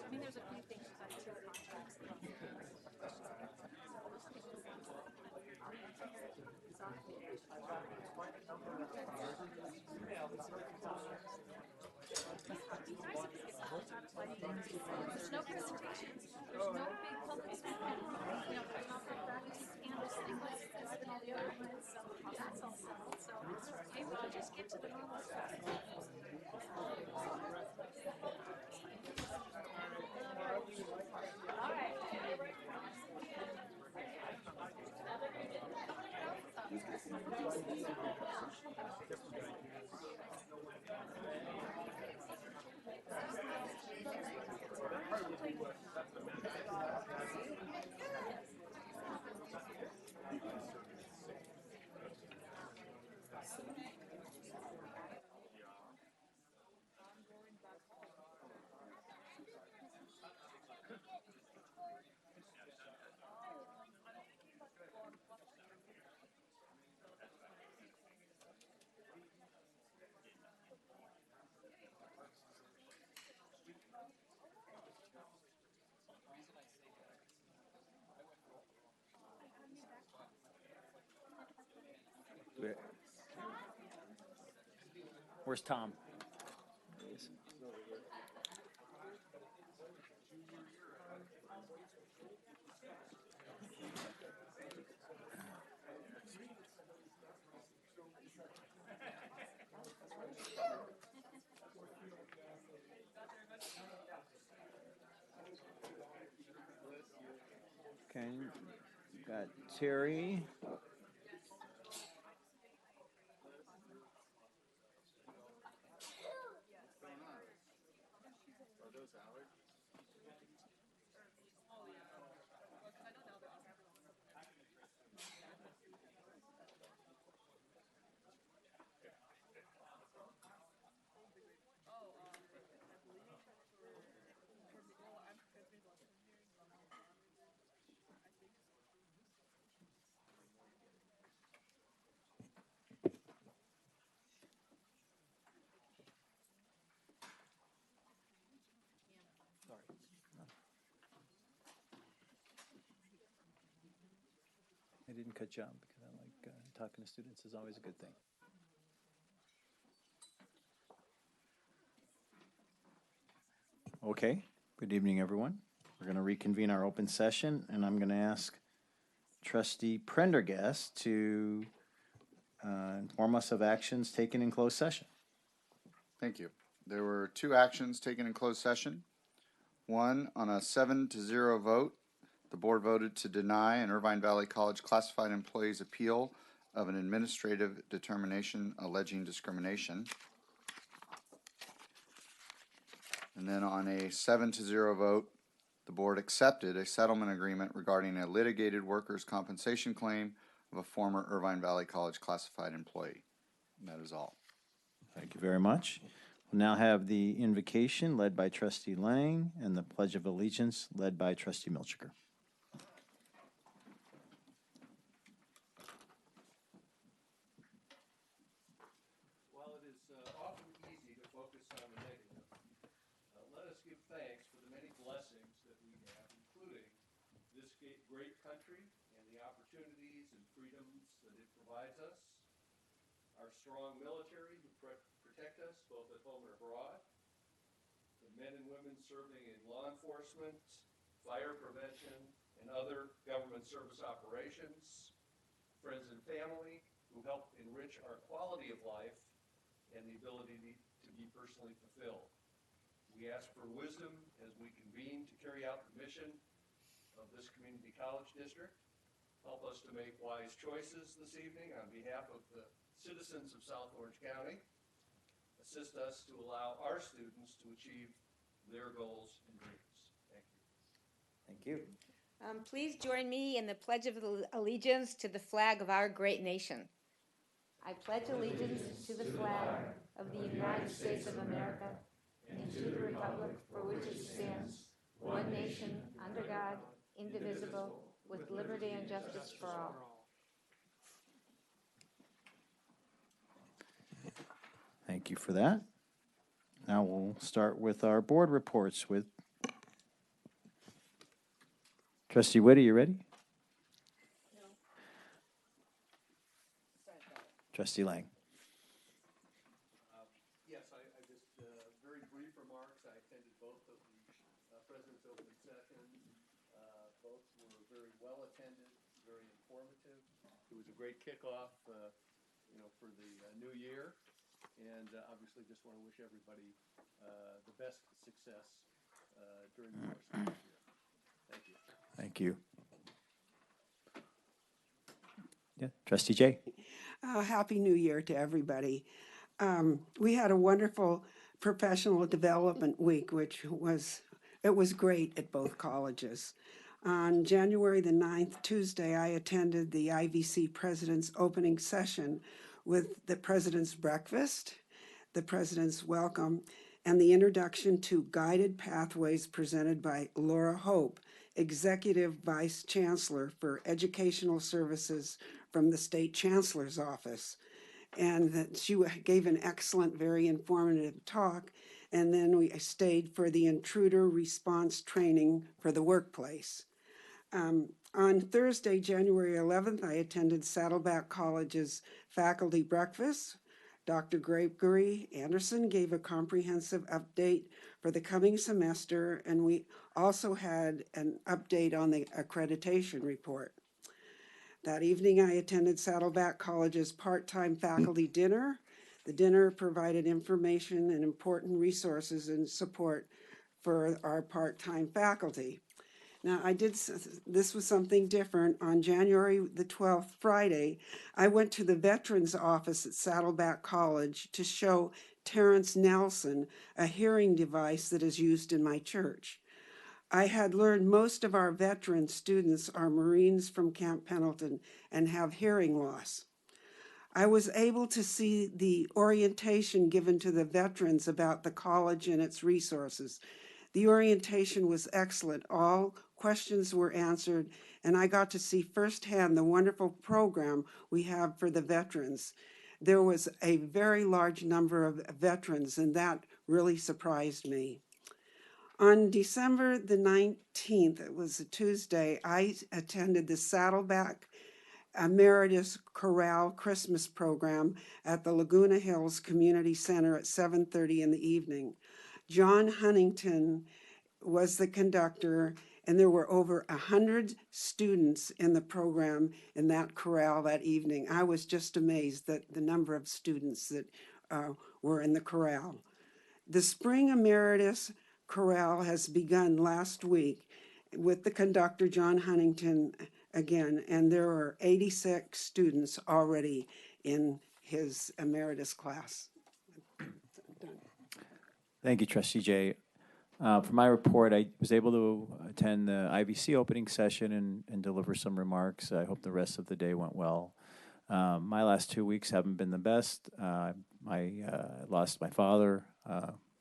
I mean, there's a few things about two contracts. There's no presentations. There's no big public speaking. You know, there's not like gratitude canvas thing like there's been all the other ones. So that's all settled. So maybe we can just get to the normal stuff. All right. Where's Tom? Okay, got Terry. I didn't cut you out because I like talking to students is always a good thing. Okay, good evening, everyone. We're going to reconvene our open session, and I'm going to ask Trustee Prendergast to inform us of actions taken in closed session. Thank you. There were two actions taken in closed session. One, on a 7-0 vote, the board voted to deny an Irvine Valley College classified employee's appeal of an administrative determination alleging discrimination. And then on a 7-0 vote, the board accepted a settlement agreement regarding a litigated workers' compensation claim of a former Irvine Valley College classified employee. And that is all. Thank you very much. We'll now have the invocation led by Trustee Lang and the Pledge of Allegiance led by Trustee Milchiker. While it is often easy to focus on the negative, let us give thanks for the many blessings that we have, including this great country and the opportunities and freedoms that it provides us, our strong military who protect us both at home and abroad, the men and women serving in law enforcement, fire prevention, and other government service operations, friends and family, who help enrich our quality of life and the ability to be personally fulfilled. We ask for wisdom as we convene to carry out the mission of this community college district. Help us to make wise choices this evening on behalf of the citizens of South Orange County. Assist us to allow our students to achieve their goals and dreams. Thank you. Thank you. Please join me in the Pledge of Allegiance to the flag of our great nation. I pledge allegiance to the flag of the United States of America and to the republic for which it stands, one nation, under God, indivisible, with liberty and justice for all. Thank you for that. Now we'll start with our board reports with Trustee Whitty, you ready? No. Trustee Lang. Yes, I just, very brief remarks. I attended both of the President's opening sessions. Both were very well attended, very informative. It was a great kickoff, for the new year. And obviously just want to wish everybody the best success during the course of this year. Thank you. Thank you. Yeah, Trustee Jay. Happy New Year to everybody. We had a wonderful professional development week, it was great at both colleges. On January the 9th, Tuesday, I attended the IVC President's opening session with the President's breakfast, the President's welcome, and the introduction to Guided Pathways presented by Laura Hope, Executive Vice Chancellor for Educational Services from the State Chancellor's Office. And that she gave an excellent, very informative talk. And then we stayed for the intruder response training for the workplace. On Thursday, January 11th, I attended Saddleback College's faculty breakfast. Dr. Gregory Anderson gave a comprehensive update for the coming semester, and we also had an update on the accreditation report. That evening, I attended Saddleback College's part-time faculty dinner. The dinner provided information and important resources and support for our part-time faculty. Now, this was something different. On January the 12th, Friday, I went to the Veterans Office at Saddleback College to show Terrence Nelson a hearing device that is used in my church. I had learned most of our veteran students are Marines from Camp Pendleton and have hearing loss. I was able to see the orientation given to the veterans about the college and its resources. The orientation was excellent. All questions were answered, and I got to see firsthand the wonderful program we have for the veterans. There was a very large number of veterans, and that really surprised me. On December the 19th, it was a Tuesday, I attended the Saddleback Emeritus Chorale Christmas program at the Laguna Hills Community Center at 7:30 in the evening. John Huntington was the conductor, and there were over 100 students in the program in that chorale that evening. I was just amazed at the number of students that were in the chorale. The Spring Emeritus Chorale has begun last week with the conductor, John Huntington, again, and there are 86 students already in his emeritus class. Thank you, Trustee Jay. For my report, I was able to attend the IVC opening session and deliver some remarks. I hope the rest of the day went well. My last 2 weeks haven't been the best. I lost my father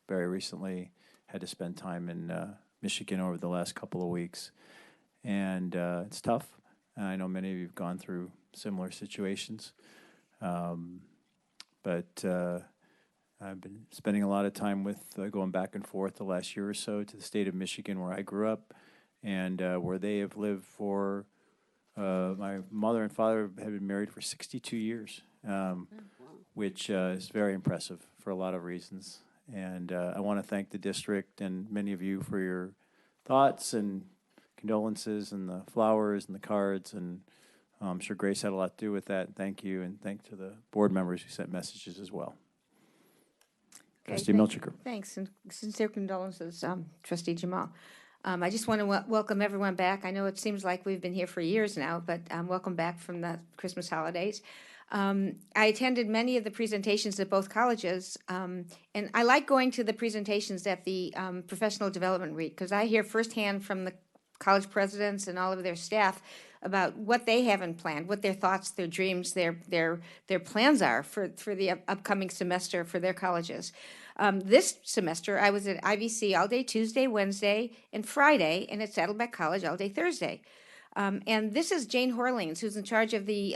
very recently, had to spend time in Michigan over the last couple of weeks. And it's tough. I know many of you have gone through similar situations. But I've been spending a lot of time with going back and forth the last year or so to the state of Michigan where I grew up and where they have lived for, my mother and father have been married for 62 years, which is very impressive for a lot of reasons. And I want to thank the district and many of you for your thoughts and condolences and the flowers and the cards. And I'm sure Grace had a lot to do with that. Thank you, and thank to the board members who sent messages as well. Trustee Milchiker. Thanks, and sincere condolences, Trustee Jamal. I just want to welcome everyone back. I know it seems like we've been here for years now, but welcome back from the Christmas holidays. I attended many of the presentations at both colleges, and I like going to the presentations at the Professional Development Week because I hear firsthand from the college presidents and all of their staff about what they haven't planned, what their thoughts, their dreams, their plans are for the upcoming semester for their colleges. This semester, I was at IVC all day Tuesday, Wednesday, and Friday, and at Saddleback College all day Thursday. And this is Jane Horlings, who's in charge of the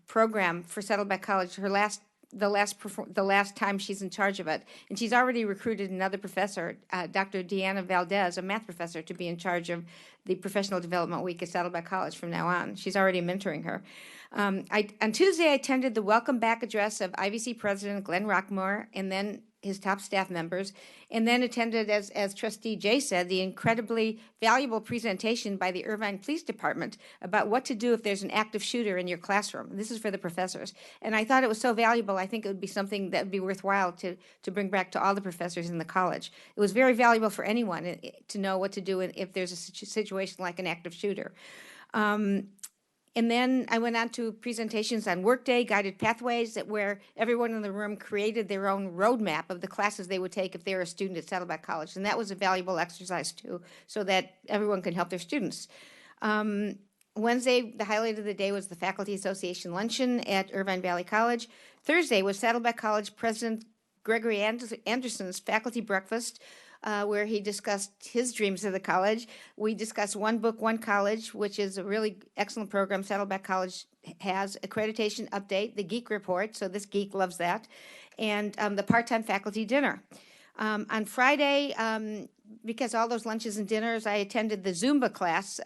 program for Saddleback College. The last time she's in charge of it, and she's already recruited another professor, Dr. Deanna Valdez, a math professor, to be in charge of the Professional Development Week at Saddleback College from now on. She's already mentoring her. On Tuesday, I attended the welcome back address of IVC President Glenn Rockmore, and then his top staff members, and then attended, as Trustee Jay said, the incredibly valuable presentation by the Irvine Police Department about what to do if there's an active shooter in your classroom. This is for the professors. And I thought it was so valuable, I think it would be something that would be worthwhile to bring back to all the professors in the college. It was very valuable for anyone to know what to do if there's a situation like an active shooter. And then I went on to presentations on Workday, Guided Pathways, where everyone in the room created their own roadmap of the classes they would take if they were a student at Saddleback College. And that was a valuable exercise, too, so that everyone could help their students. Wednesday, the highlight of the day was the Faculty Association Luncheon at Irvine Valley College. Thursday was Saddleback College President Gregory Anderson's faculty breakfast, where he discussed his dreams of the college. We discussed One Book, One College, which is a really excellent program Saddleback College has, accreditation update, the geek report, so this geek loves that, and the part-time faculty dinner. On Friday, because all those lunches and dinners, I attended the Zumba class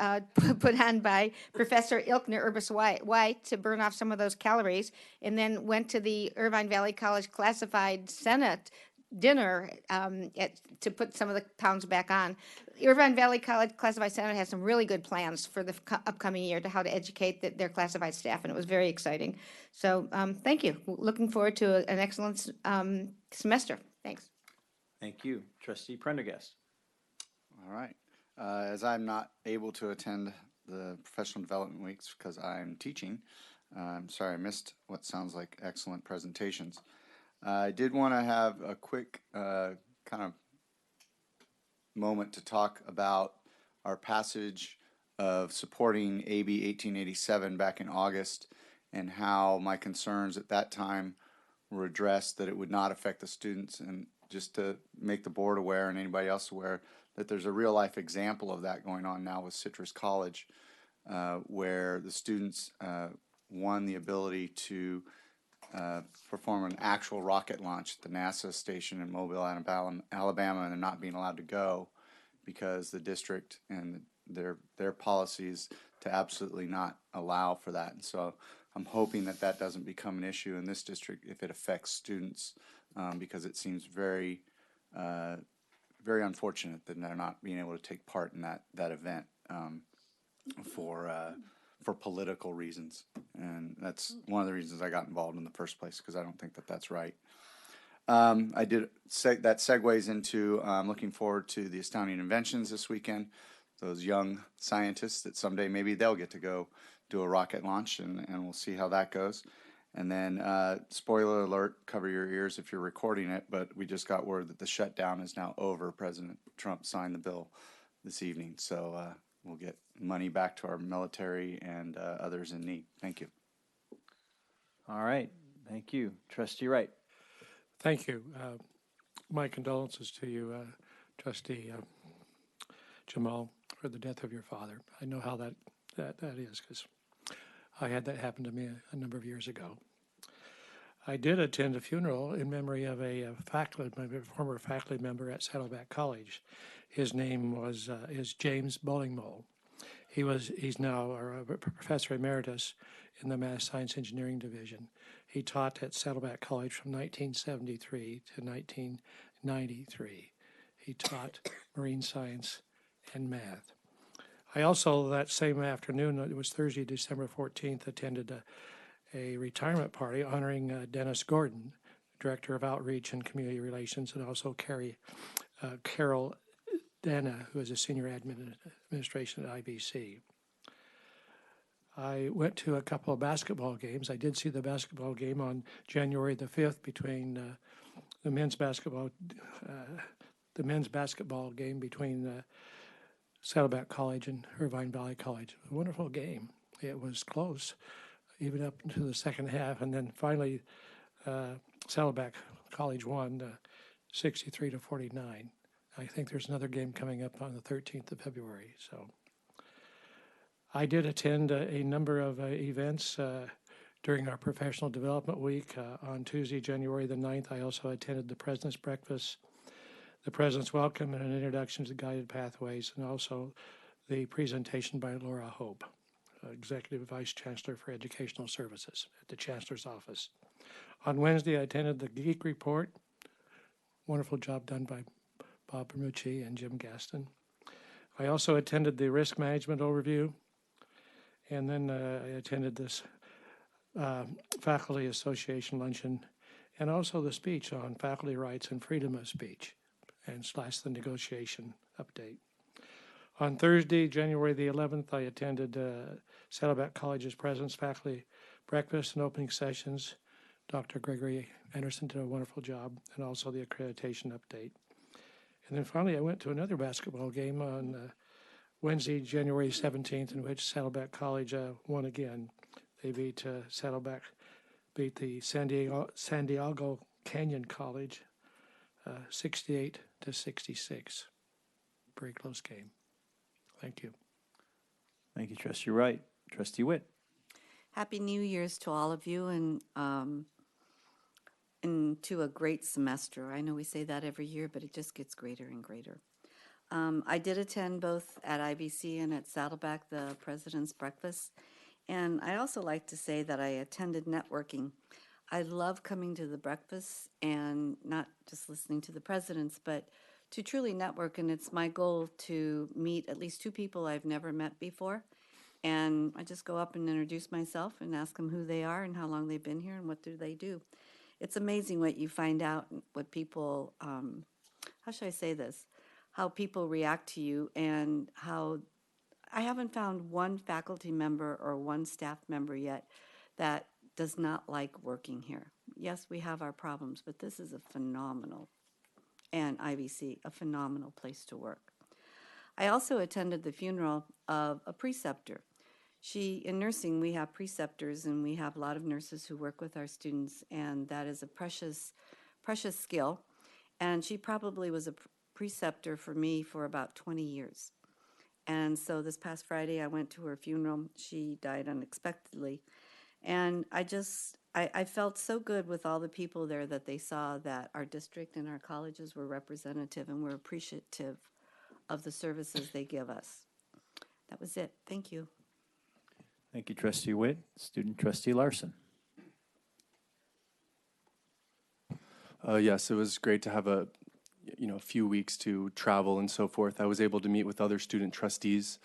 put on by Professor Ilkner Urbis White to burn off some of those calories, and then went to the Irvine Valley College Classified Senate dinner to put some of the pounds back on. Irvine Valley College Classified Senate has some really good plans for the upcoming year to how to educate their classified staff, and it was very exciting. So thank you. Looking forward to an excellent semester. Thanks. Thank you. Trustee Prendergast. All right. As I'm not able to attend the Professional Development Weeks because I'm teaching, I'm sorry I missed what sounds like excellent presentations. I did want to have a quick kind of moment to talk about our passage of supporting AB 1887 back in August and how my concerns at that time were addressed that it would not affect the students, and just to make the board aware and anybody else aware that there's a real life example of that going on now with Citrus College, where the students won the ability to perform an actual rocket launch at the NASA station in Mobile, Alabama, and they're not being allowed to go because the district and their policies to absolutely not allow for that. And so I'm hoping that that doesn't become an issue in this district if it affects students, because it seems very, very unfortunate that they're not being able to take part in that event for political reasons. And that's one of the reasons I got involved in the first place, because I don't think that that's right. I did that segues into looking forward to the Astounding Inventions this weekend. Those young scientists that someday maybe they'll get to go do a rocket launch, and we'll see how that goes. And then, spoiler alert, cover your ears if you're recording it, but we just got word that the shutdown is now over. President Trump signed the bill this evening, so we'll get money back to our military and others in need. Thank you. All right. Thank you. Trustee Wright. Thank you. My condolences to you, Trustee Jamal, for the death of your father. I know how that is, because I had that happen to me a number of years ago. I did attend a funeral in memory of a former faculty member at Saddleback College. His name is James Bollingmole. He's now a professor emeritus in the Math Science Engineering Division. He taught at Saddleback College from 1973 to 1993. He taught marine science and math. I also, that same afternoon, it was Thursday, December 14th, attended a retirement party honoring Dennis Gordon, Director of Outreach and Community Relations, and also Carol Dana, who is a Senior Administration at IBC. I went to a couple of basketball games. I did see the basketball game on January the 5th between the men's basketball game between Saddleback College and Irvine Valley College. A wonderful game. It was close, even up into the second half, and then finally Saddleback College won 63-49. I think there's another game coming up on the 13th of February. So I did attend a number of events during our professional development week. On Tuesday, January the 9th, I also attended the President's Breakfast, the President's Welcome, and an introduction to Guided Pathways, and also the presentation by Laura Hope, Executive Vice Chancellor for Educational Services at the Chancellor's Office. On Wednesday, I attended the Geek Report. Wonderful job done by Bob Bermucci and Jim Gaston. I also attended the Risk Management Overview, and then I attended this Faculty Association luncheon, and also the speech on faculty rights and freedom of speech, and / the negotiation update. On Thursday, January the 11th, I attended Saddleback College's President's Faculty Breakfast and opening sessions. Dr. Gregory Anderson did a wonderful job, and also the accreditation update. And then finally, I went to another basketball game on Wednesday, January 17th, in which Saddleback College won again. They beat the San Diego Canyon College 68-66. Very close game. Thank you. Thank you, Trustee Wright. Trustee Witt. Happy New Year's to all of you, and to a great semester. I know we say that every year, but it just gets greater and greater. I did attend both at IBC and at Saddleback the President's Breakfast, and I also like to say that I attended networking. I love coming to the breakfast and not just listening to the presidents, but to truly network, and it's my goal to meet at least 2 people I've never met before. And I just go up and introduce myself and ask them who they are and how long they've been here and what do they do. It's amazing what you find out, what people, how should I say this, how people react to you, and how I haven't found one faculty member or one staff member yet that does not like working here. Yes, we have our problems, but this is a phenomenal, and IBC, a phenomenal place to work. I also attended the funeral of a preceptor. In nursing, we have preceptors, and we have a lot of nurses who work with our students, and that is a precious, precious skill. And she probably was a preceptor for me for about 20 years. And so this past Friday, I went to her funeral. She died unexpectedly. And I felt so good with all the people there that they saw that our district and our colleges were representative and were appreciative of the services they give us. That was it. Thank you. Thank you, Trustee Witt. Student Trustee Larson. Yes, it was great to have a few weeks to travel and so forth. I was able to meet with other student trustees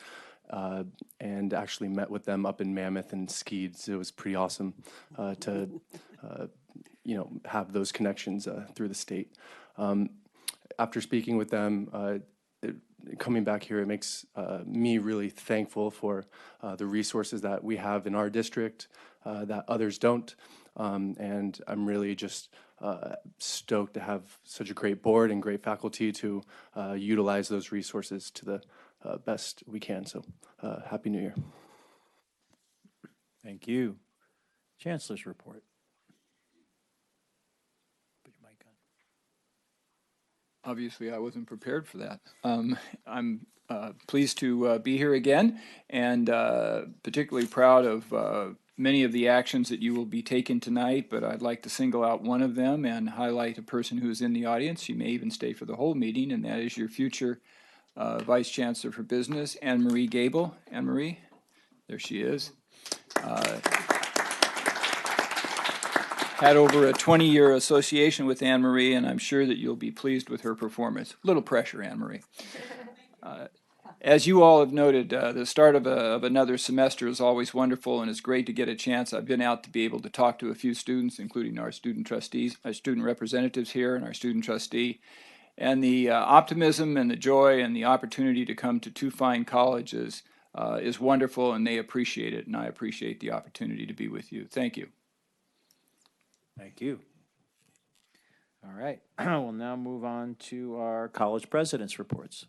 and actually met with them up in Mammoth and skied. So it was pretty awesome to have those connections through the state. After speaking with them, coming back here, it makes me really thankful for the resources that we have in our district that others don't. And I'm really just stoked to have such a great board and great faculty to utilize those resources to the best we can. So Happy New Year. Thank you. Chancellor's report. Put your mic on. Obviously, I wasn't prepared for that. I'm pleased to be here again, and particularly proud of many of the actions that you will be taking tonight, but I'd like to single out one of them and highlight a person who is in the audience. She may even stay for the whole meeting, and that is your future Vice Chancellor for Business, Anne-Marie Gable. Anne-Marie, there she is. Had over a 20-year association with Anne-Marie, and I'm sure that you'll be pleased with her performance. A little pressure, Anne-Marie. As you all have noted, the start of another semester is always wonderful, and it's great to get a chance. I've been out to be able to talk to a few students, including our student trustees, our student representatives here, and our student trustee. And the optimism and the joy and the opportunity to come to two fine colleges is wonderful, and they appreciate it, and I appreciate the opportunity to be with you. Thank you. Thank you. All right, we'll now move on to our college presidents' reports.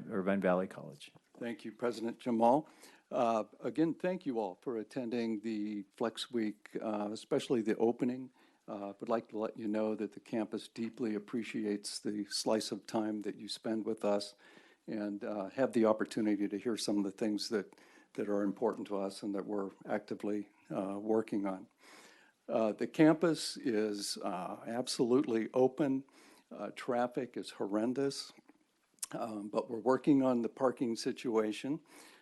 Irvine Valley College. Thank you, President Jamal. Again, thank you all for attending the Flex Week, especially the opening. Would like to let you know that the campus deeply appreciates the slice of time that you spend with us and have the opportunity to hear some of the things that are important to us and that we're actively working on. The campus is absolutely open. Traffic is horrendous. But we're working on the parking situation.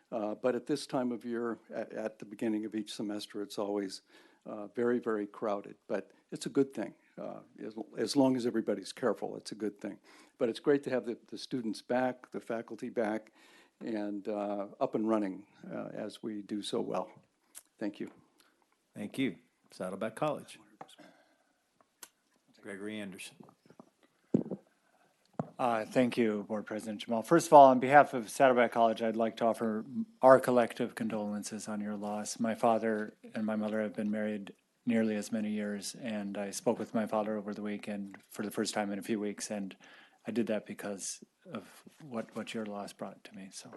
But at this time of year, at the beginning of each semester, it's always very, very crowded. But it's a good thing. As long as everybody's careful, it's a good thing. But it's great to have the students back, the faculty back, and up and running as we do so well. Thank you. Thank you. Saddleback College. Gregory Anderson. Thank you, Board President Jamal. First of all, on behalf of Saddleback College, I'd like to offer our collective condolences on your loss. My father and my mother have been married nearly as many years, and I spoke with my father over the weekend for the first time in a few weeks, and I did that because of what your loss brought to me. So,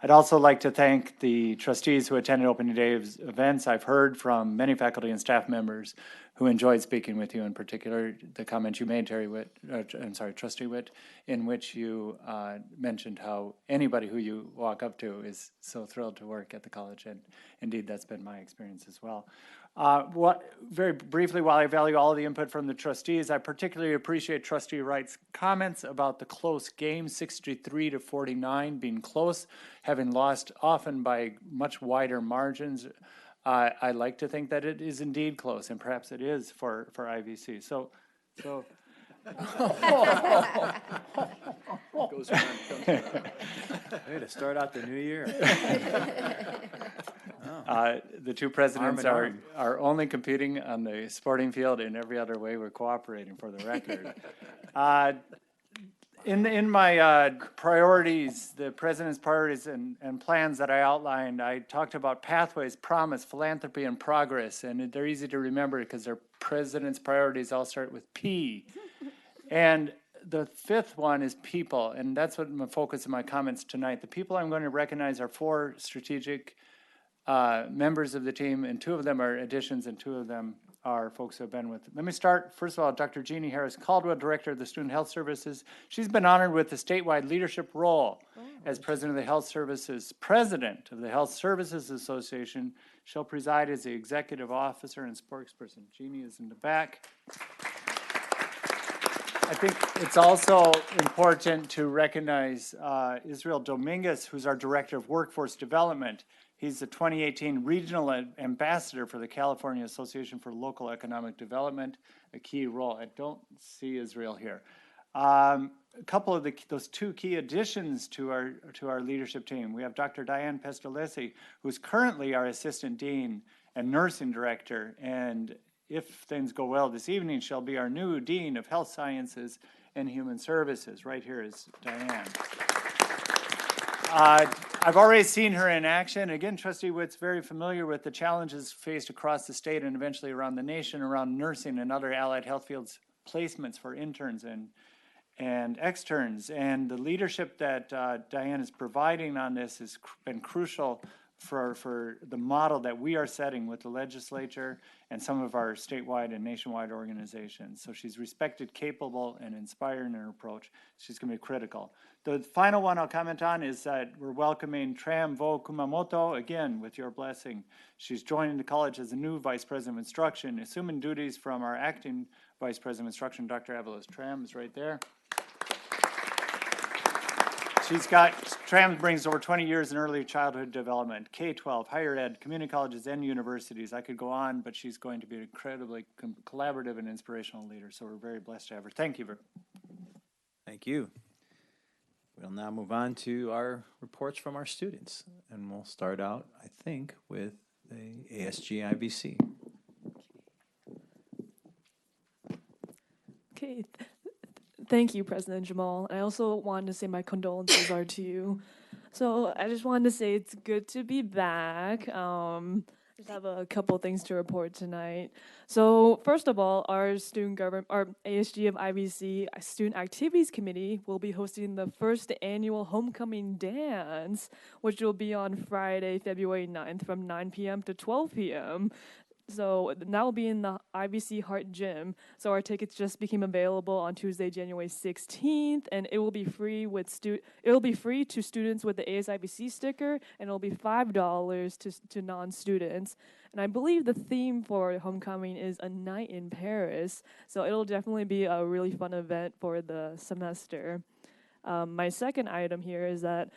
I'd also like to thank the trustees who attended opening day events. I've heard from many faculty and staff members who enjoyed speaking with you, in particular the comment you made, Trustee Witt, in which you mentioned how anybody who you walk up to is so thrilled to work at the college, and indeed that's been my experience as well. Very briefly, while I value all of the input from the trustees, I particularly appreciate Trustee Wright's comments about the close game, 63-49 being close, having lost often by much wider margins. I like to think that it is indeed close, and perhaps it is for IVC. So Way to start out the new year. The two presidents Arm in are only competing on the sporting field. In every other way, we're cooperating, for the record. In my priorities, the president's priorities and plans that I outlined, I talked about pathways, promise, philanthropy, and progress. And they're easy to remember because their president's priorities all start with P. And the fifth one is people. And that's what my focus of my comments tonight. The people I'm going to recognize are four strategic members of the team, and two of them are additions, and two of them are folks who have been with. Let me start, first of all, Dr. Jeannie Harris-Caldwell, Director of the Student Health Services. She's been honored with the statewide leadership role as President of the Health Services, President of the Health Services Association. She'll preside as the Executive Officer and spokesperson. Jeannie is in the back. I think it's also important to recognize Israel Dominguez, who's our Director of Workforce Development. He's the 2018 Regional Ambassador for the California Association for Local Economic Development, a key role. I don't see Israel here. A couple of those two key additions to our leadership team. We have Dr. Diane Pestalesi, who's currently our Assistant Dean and Nursing Director, and if things go well this evening, she'll be our new Dean of Health Sciences and Human Services. Right here is Diane. I've already seen her in action. Again, Trustee Witt's very familiar with the challenges faced across the state and eventually around the nation around nursing and other allied health fields placements for interns and externs. And the leadership that Diane is providing on this has been crucial for the model that we are setting with the legislature and some of our statewide and nationwide organizations. So she's respected, capable, and inspiring in her approach. She's going to be critical. The final one I'll comment on is that we're welcoming Tram Vo Kumamoto, again, with your blessing. She's joining the college as a new Vice President of Instruction, assuming duties from our acting Vice President of Instruction, Dr. Avalos. Tram is right there. Tram brings over 20 years in early childhood development, K-12, higher ed, community colleges, and universities. I could go on, but she's going to be an incredibly collaborative and inspirational leader, so we're very blessed to have her. Thank you. Thank you. We'll now move on to our reports from our students. And we'll start out, I think, with the ASG IBC. Okay, thank you, President Jamal. I also wanted to say my condolences are to you. So I just wanted to say it's good to be back. Just have a couple things to report tonight. So first of all, our ASG of IBC Student Activities Committee will be hosting the first annual homecoming dance, which will be on Friday, February 9th from 9 p.m. to 12 p.m. So that will be in the IBC Hart Gym. So our tickets just became available on Tuesday, January 16th, and it will be free to students with the ASIBC sticker, and it will be $5 to non-students. And I believe the theme for homecoming is a night in Paris. So it'll definitely be a really fun event for the semester. My second item here is that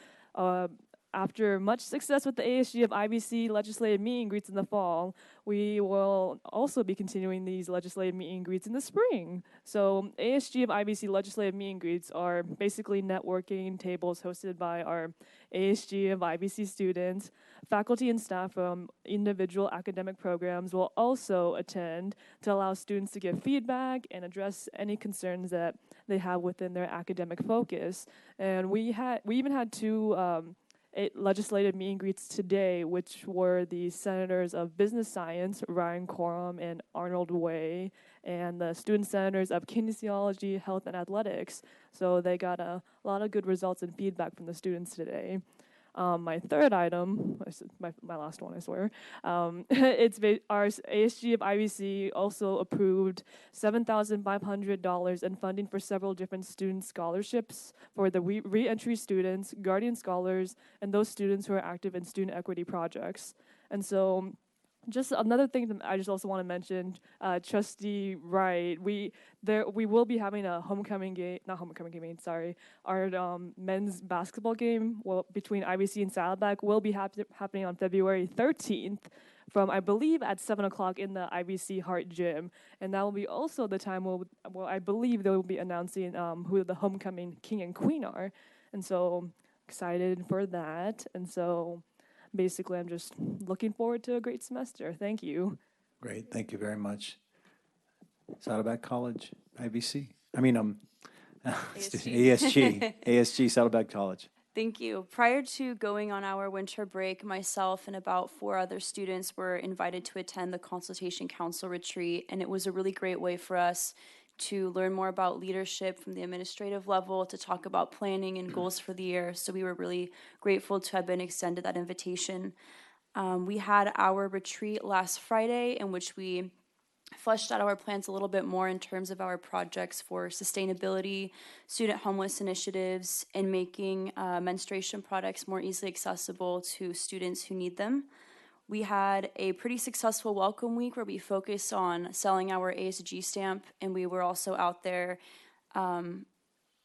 after much success with the ASG of IBC legislative meet and greets in the fall, we will also be continuing these legislative meet and greets in the spring. So ASG of IBC legislative meet and greets are basically networking tables hosted by our ASG of IBC students. Faculty and staff from individual academic programs will also attend to allow students to give feedback and address any concerns that they have within their academic focus. And we even had two legislative meet and greets today, which were the senators of business science, Ryan Coram and Arnold Way, and the student senators of kinesiology, health, and athletics. So they got a lot of good results and feedback from the students today. My third item, my last one, I swear, our ASG of IBC also approved $7,500 in funding for several different student scholarships for the re-entry students, guardian scholars, and those students who are active in student equity projects. And so just another thing that I just also want to mention, Trustee Wright, we will be having a our men's basketball game between IBC and Saddleback will be happening on February 13th from, I believe, at 7 o'clock in the IBC Hart Gym. And that will be also the time I believe they will be announcing who the homecoming king and queen are. And so excited for that. And so basically, I'm just looking forward to a great semester. Thank you. Great, thank you very much. Saddleback College, IBC. ASG, Saddleback College. Thank you. Prior to going on our winter break, myself and about 4 other students were invited to attend the Consultation Council retreat, and it was a really great way for us to learn more about leadership from the administrative level, to talk about planning and goals for the year. So we were really grateful to have been extended that invitation. We had our retreat last Friday, in which we fleshed out our plans a little bit more in terms of our projects for sustainability, student homeless initiatives, and making menstruation products more easily accessible to students who need them. We had a pretty successful welcome week where we focused on selling our ASG stamp, and we were also out there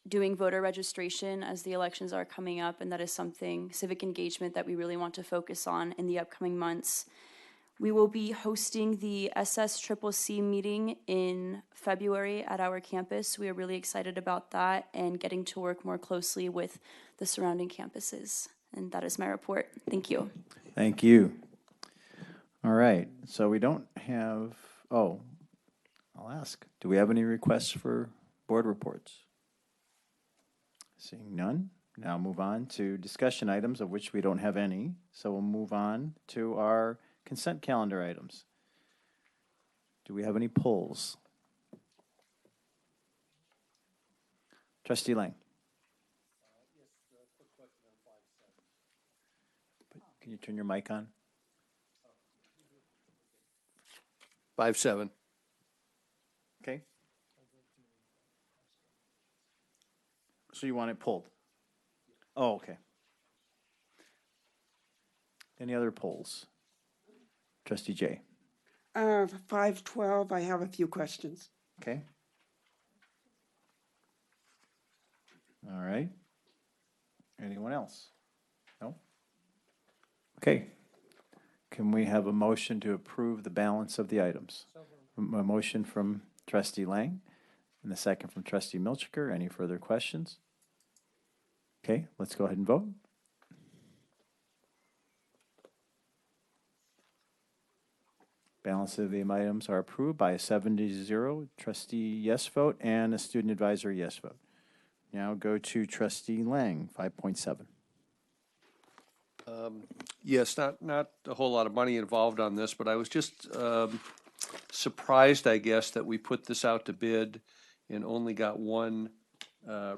doing voter registration as the elections are coming up, and that is something, civic engagement, that we really want to focus on in the upcoming months. We will be hosting the SSCCC meeting in February at our campus. We are really excited about that and getting to work more closely with the surrounding campuses. And that is my report. Thank you. Thank you. All right, so we don't have, I'll ask, do we have any requests for board reports? Seeing none, now move on to discussion items, of which we don't have any. So we'll move on to our consent calendar items. Do we have any polls? Trustee Lang. Yes, quick question on 5-7. Can you turn your mic on? 5-7. Okay. So you want it pulled? Oh, okay. Any other polls? Trustee Jay. 512, I have a few questions. Okay. All right. Anyone else? No? Okay. Can we have a motion to approve the balance of the items? A motion from Trustee Lang and a second from Trustee Milchiker. Any further questions? Okay, let's go ahead and vote. Balance of the items are approved by a 7-0 trustee yes vote and a student advisor yes vote. Now go to Trustee Lang, 5.7. Yes, not a whole lot of money involved on this, but I was just surprised, I guess, that we put this out to bid and only got one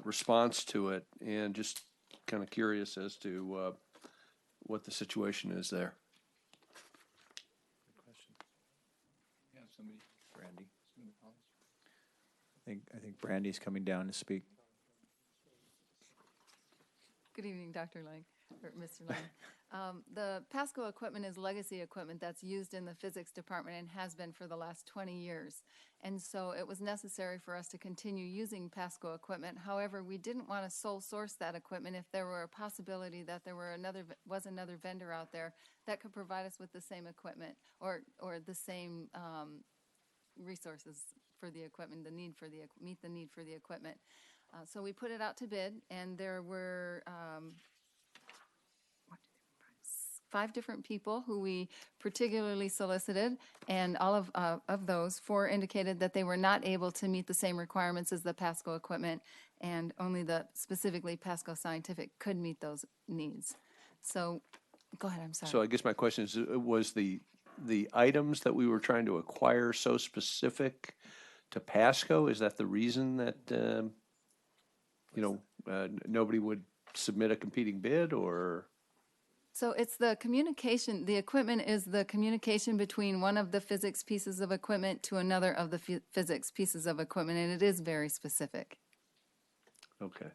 response to it, and just kind of curious as to what the situation is there. Brandy. I think Brandy's coming down to speak. Good evening, Dr. Lang, or Mr. Lang. The Pasco equipment is legacy equipment that's used in the physics department and has been for the last 20 years. And so it was necessary for us to continue using Pasco equipment. However, we didn't want to sole source that equipment if there were a possibility that there were another vendor out there that could provide us with the same equipment or the same resources for the equipment, meet the need for the equipment. So we put it out to bid, and there were 5 different people who we particularly solicited, and all of those 4 indicated that they were not able to meet the same requirements as the Pasco equipment, and only specifically Pasco Scientific could meet those needs. So, go ahead, I'm sorry. So I guess my question is, was the items that we were trying to acquire so specific to Pasco? Is that the reason that, nobody would submit a competing bid, or? So it's the communication, the equipment is the communication between one of the physics pieces of equipment to another of the physics pieces of equipment, and it is very specific. Okay.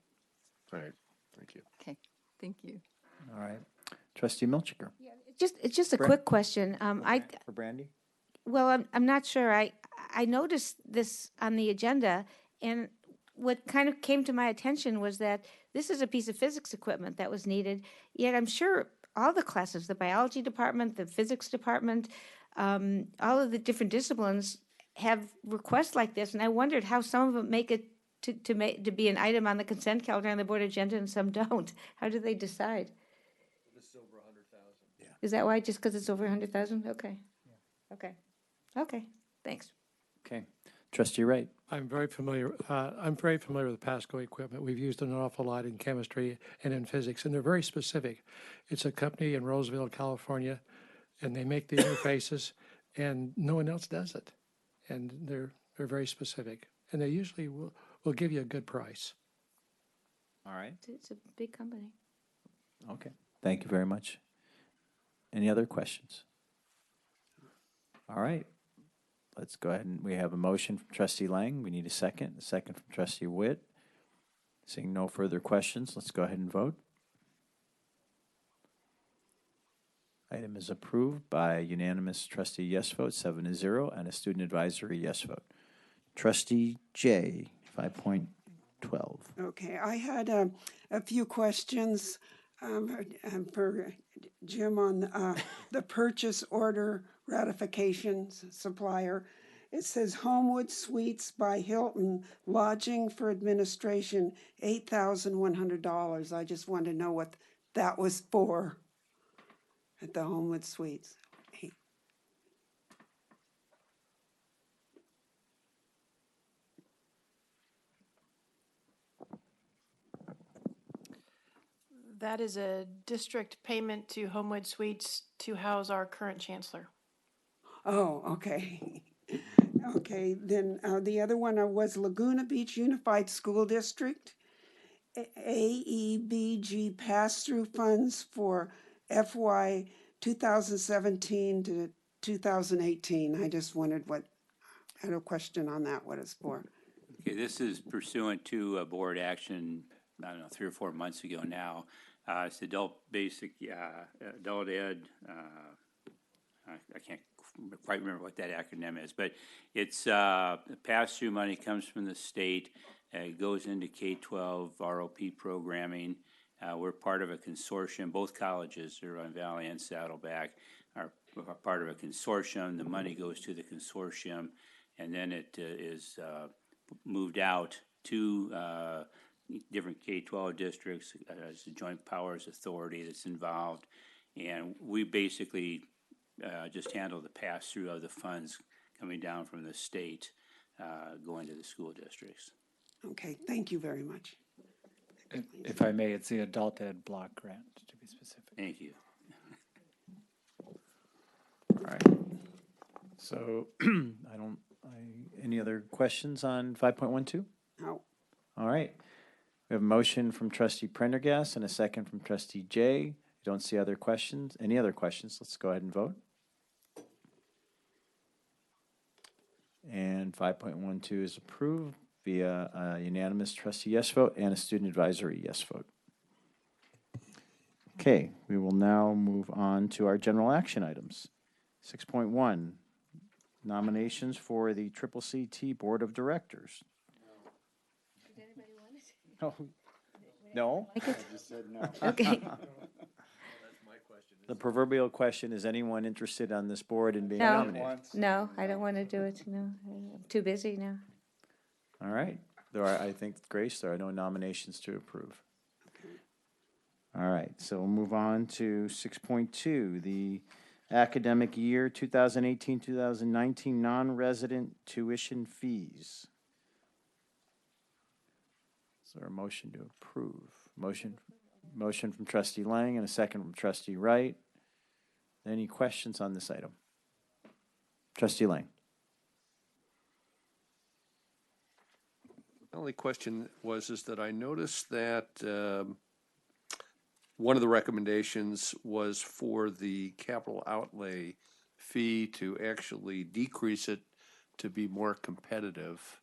All right. Thank you. Okay, thank you. All right. Trustee Milchiker. It's just a Brand- quick question. For Brandy? Well, I'm not sure. I noticed this on the agenda, and what kind of came to my attention was that this is a piece of physics equipment that was needed, yet I'm sure all the classes, the biology department, the physics department, all of the different disciplines have requests like this, and I wondered how some of them make it to be an item on the consent calendar on the board agenda and some don't. How do they decide? This is over 100,000. Yeah. Is that why, just because it's over 100,000? Okay. Yeah. Okay, thanks. Okay. Trustee Wright. I'm very familiar with the Pasco equipment. We've used it an awful lot in chemistry and in physics, and they're very specific. It's a company in Roseville, California, and they make the interfaces, and no one else does it. And they're very specific, and they usually will give you a good price. All right. It's a big company. Okay. Thank you very much. Any other questions? All right. Let's go ahead and we have a motion from Trustee Lang. We need a second from Trustee Witt. Seeing no further questions, let's go ahead and vote. Item is approved by a unanimous trustee yes vote, 7-0, and a student advisory yes vote. Trustee J, 5.12. Okay, I had a few questions for Jim on the purchase order ratifications supplier. It says Homewood Suites by Hilton, lodging for administration, $8,100. I just wanted to know what that was for at the Homewood Suites. That is a district payment to Homewood Suites to house our current chancellor. Oh, okay. Okay, then the other one was Laguna Beach Unified School District, AEBG pass-through funds for FY 2017 to 2018. I just wondered I had a question on that, what it's for. Okay, this is pursuant to a board action, I don't know, 3 or 4 months ago now. It's adult ed, I can't quite remember what that acronym is, but it's pass-through money comes from the state. It goes into K-12 ROP programming. We're part of a consortium. Both colleges, Irvine Valley and Saddleback, are part of a consortium. The money goes to the consortium, and then it is moved out to different K-12 districts as a joint powers authority that's involved. And we basically just handle the pass-through of the funds coming down from the state going to the school districts. Okay, thank you very much. If I may, it's the adult ed block grant, to be specific. Thank you. All right. So any other questions on 5.12? No. All right. We have a motion from Trustee Prendergast and a second from Trustee Jay. Don't see other questions. Any other questions? Let's go ahead and vote. And 5.12 is approved via a unanimous trustee yes vote and a student advisory yes vote. Okay, we will now move on to our general action items. 6.1, nominations for the CCCT Board of Directors. Does anybody want it? Oh, no? I just said no. Okay. The proverbial question, is anyone interested on this board in being No. nominated? No, I don't want to do it. No, I'm too busy now. All right. There are, I think, Grace, there are no nominations to approve. All right, so we'll move on to 6.2, the academic year 2018-2019 non-resident tuition fees. Is there a motion to approve? Motion from Trustee Lang and a second from Trustee Wright. Any questions on this item? Trustee Lang. The only question is that I noticed that one of the recommendations was for the capital outlay fee to actually decrease it to be more competitive,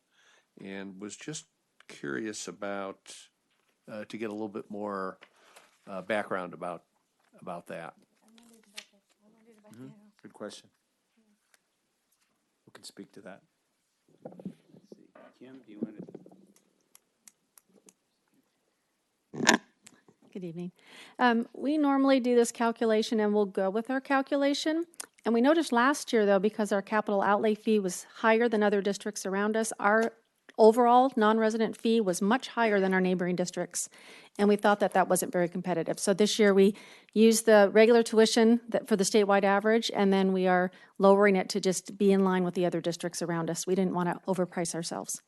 and was just curious about to get a little bit more background about that. Mm-hmm. Good question. Who can speak to that? Let's see. Kim, do you want to? Good evening. We normally do this calculation and we'll go with our calculation. And we noticed last year, though, because our capital outlay fee was higher than other districts around us, our overall non-resident fee was much higher than our neighboring districts. And we thought that that wasn't very competitive. So this year we used the regular tuition for the statewide average, and then we are lowering it to just be in line with the other districts around us. We didn't want to overprice ourselves.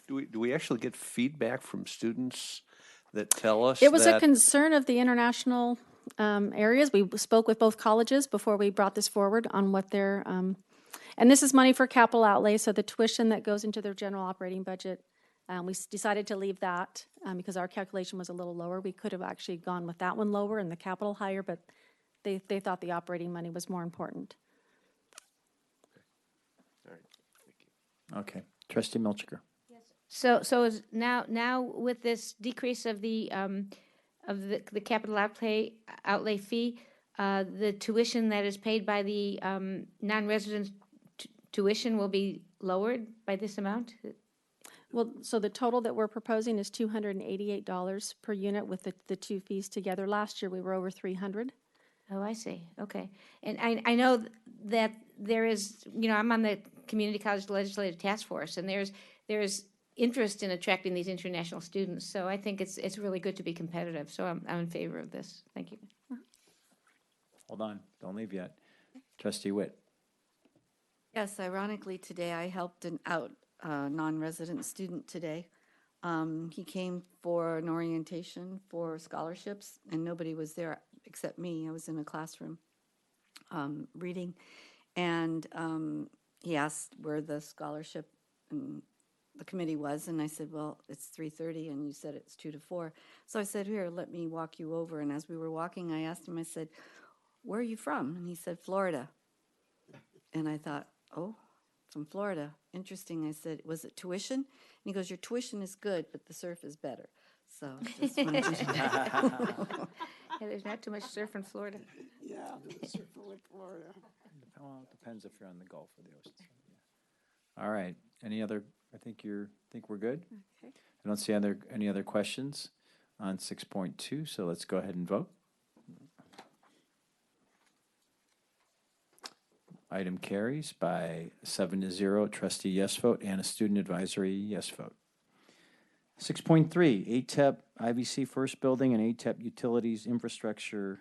Do we actually get feedback from students that tell us It was that a concern of the international areas. We spoke with both colleges before we brought this forward on what their, and this is money for capital outlay, so the tuition that goes into their general operating budget, we decided to leave that because our calculation was a little lower. We could have actually gone with that one lower and the capital higher, but they thought the operating money was more important. All right, thank you. Okay. Trustee Milchiker. So is now with this decrease of the capital outlay fee, the tuition that is paid by the non-resident tuition will be lowered by this amount? Well, so the total that we're proposing is $288 per unit with the two fees together. Last year we were over $300. Oh, I see. Okay. And I know that there is, I'm on the Community College Legislative Task Force, and there's interest in attracting these international students. So I think it's really good to be competitive. So I'm in favor of this. Thank you. Hold on. Don't leave yet. Trustee Witt. Yes, ironically, today I helped out a non-resident student today. He came for an orientation for scholarships, and nobody was there except me. I was in a classroom reading, and he asked where the scholarship and the committee was, and I said, well, it's 3:30, and you said it's 2 to 4. So I said, here, let me walk you over. And as we were walking, I asked him, I said, where are you from? And he said, Florida. And I thought, oh, from Florida. Interesting. I said, was it tuition? And he goes, your tuition is good, but the surf is better. So just wanted you to know. Yeah, there's not too much surf in Florida. Yeah, surfing with Florida. Well, it depends if you're on the Gulf or the ocean. Yeah. All right. Any other? I think we're good. Okay. I don't see any other questions on 6.2. So let's go ahead and vote. Item carries by 7-0, trustee yes vote and a student advisory yes vote. 6.3, ATEP IVC First Building and ATEP Utilities Infrastructure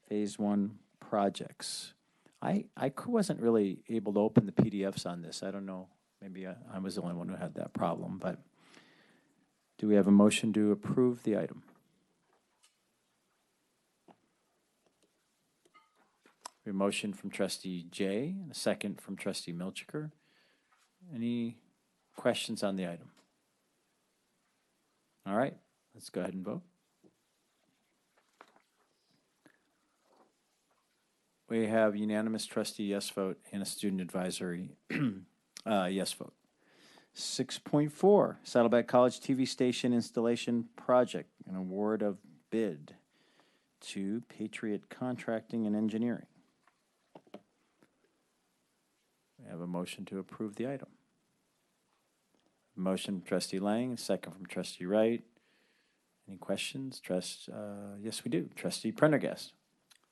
Phase 1 projects. I wasn't really able to open the PDFs on this. I don't know, maybe I was the only one who had that problem, but do we have a motion to approve the item? We have a motion from trustee Jay and a second from trustee Milchiker. Any questions on the item? All right, let's go ahead and vote. We have unanimous trustee yes vote and a student advisory yes vote. 6.4, Saddleback College TV station installation project, an award of bid to Patriot Contracting and Engineering. We have a motion to approve the item. Motion from trustee Lang, second from trustee Wright. Any questions? Yes, we do. Trustee Prendergast.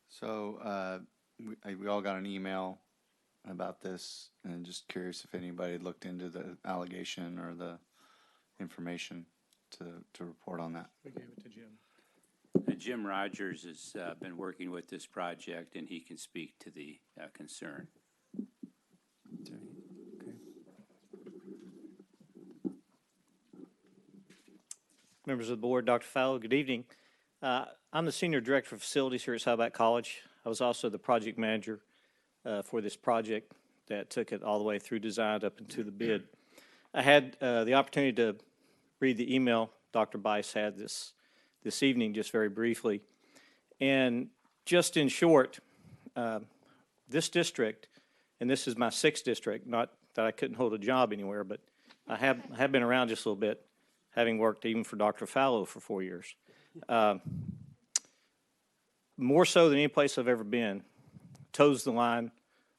So we all got an email about this, and just curious if anybody had looked into the allegation or the information to report on that. We gave it to Jim. Jim Rogers has been working with this project, and he can speak to the concern. Okay. Members of the board, Dr. Fallow, good evening. I'm the Senior Director of Facilities here at Saddleback College. I was also the project manager for this project that took it all the way through design up into the bid. I had the opportunity to read the email Dr. Bice had this evening, just very briefly. And just in short, this district, and this is my 6th district, not that I couldn't hold a job anywhere, but I have been around just a little bit, having worked even for Dr. Fallow for 4 years. More so than any place I've ever been, toes the line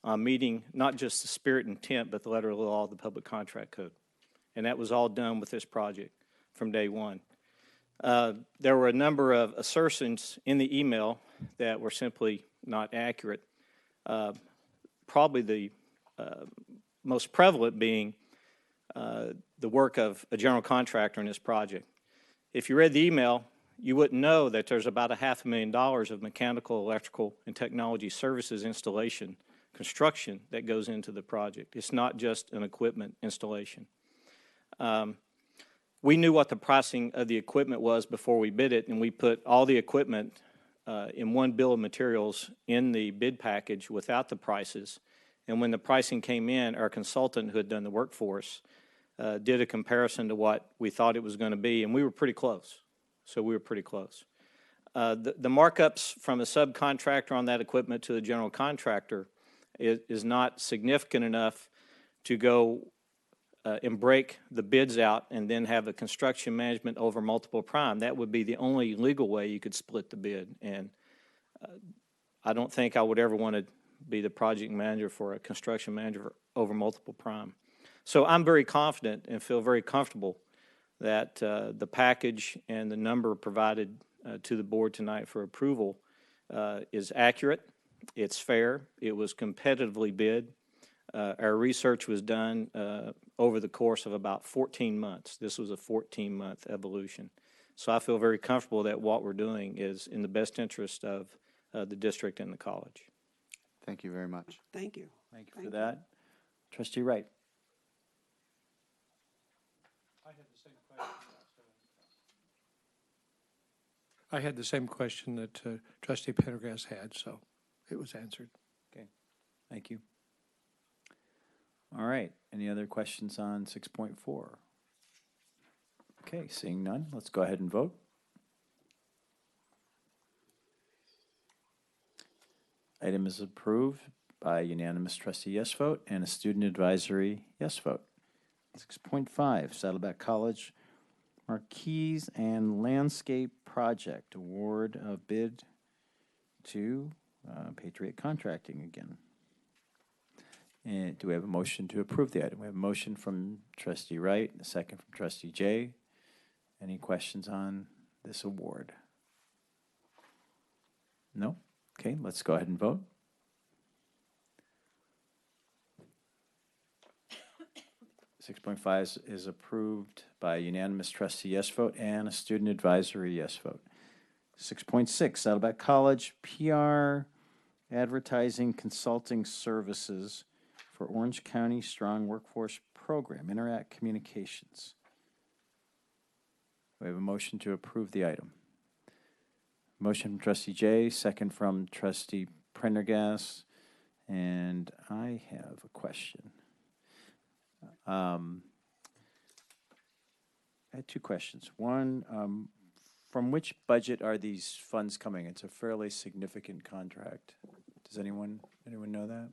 on meeting not just the spirit and intent, but the letter of the law of the Public Contract Code. And that was all done with this project from day one. There were a number of assertions in the email that were simply not accurate. Probably the most prevalent being the work of a general contractor in this project. If you read the email, you wouldn't know that there's about $500,000 of mechanical, electrical, and technology services installation, construction that goes into the project. It's not just an equipment installation. We knew what the pricing of the equipment was before we bid it, and we put all the equipment in one bill of materials in the bid package without the prices. And when the pricing came in, our consultant who had done the work for us did a comparison to what we thought it was going to be, and we were pretty close. So we were pretty close. The markups from a subcontractor on that equipment to the general contractor is not significant enough to go and break the bids out and then have a construction management over multiple prime. That would be the only legal way you could split the bid. And I don't think I would ever want to be the project manager for a construction manager over multiple prime. So I'm very confident and feel very comfortable that the package and the number provided to the board tonight for approval is accurate, it's fair, it was competitively bid. Our research was done over the course of about 14 months. This was a 14-month evolution. So I feel very comfortable that what we're doing is in the best interest of the district and the college. Thank you very much. Thank you. Thank you for that. Trustee Wright. I had the same question that Trustee Pendergast had, so it was answered. Okay, thank you. All right, any other questions on 6.4? Okay, seeing none, let's go ahead and vote. Item is approved by unanimous trustee yes vote and a student advisory yes vote. 6.5, Saddleback College Marquees and Landscape Project, award of bid to Patriot Contracting again. And do we have a motion to approve the item? We have a motion from trustee Wright, a second from trustee Jay. Any questions on this award? No? Okay, let's go ahead and vote. 6.5 is approved by unanimous trustee yes vote and a student advisory yes vote. 6.6, Saddleback College PR Advertising Consulting Services for Orange County Strong Workforce Program, Interact Communications. We have a motion to approve the item. Motion from trustee Jay, second from trustee Prendergast, and I have a question. I had two questions. One, from which budget are these funds coming? It's a fairly significant contract. Does anyone know that?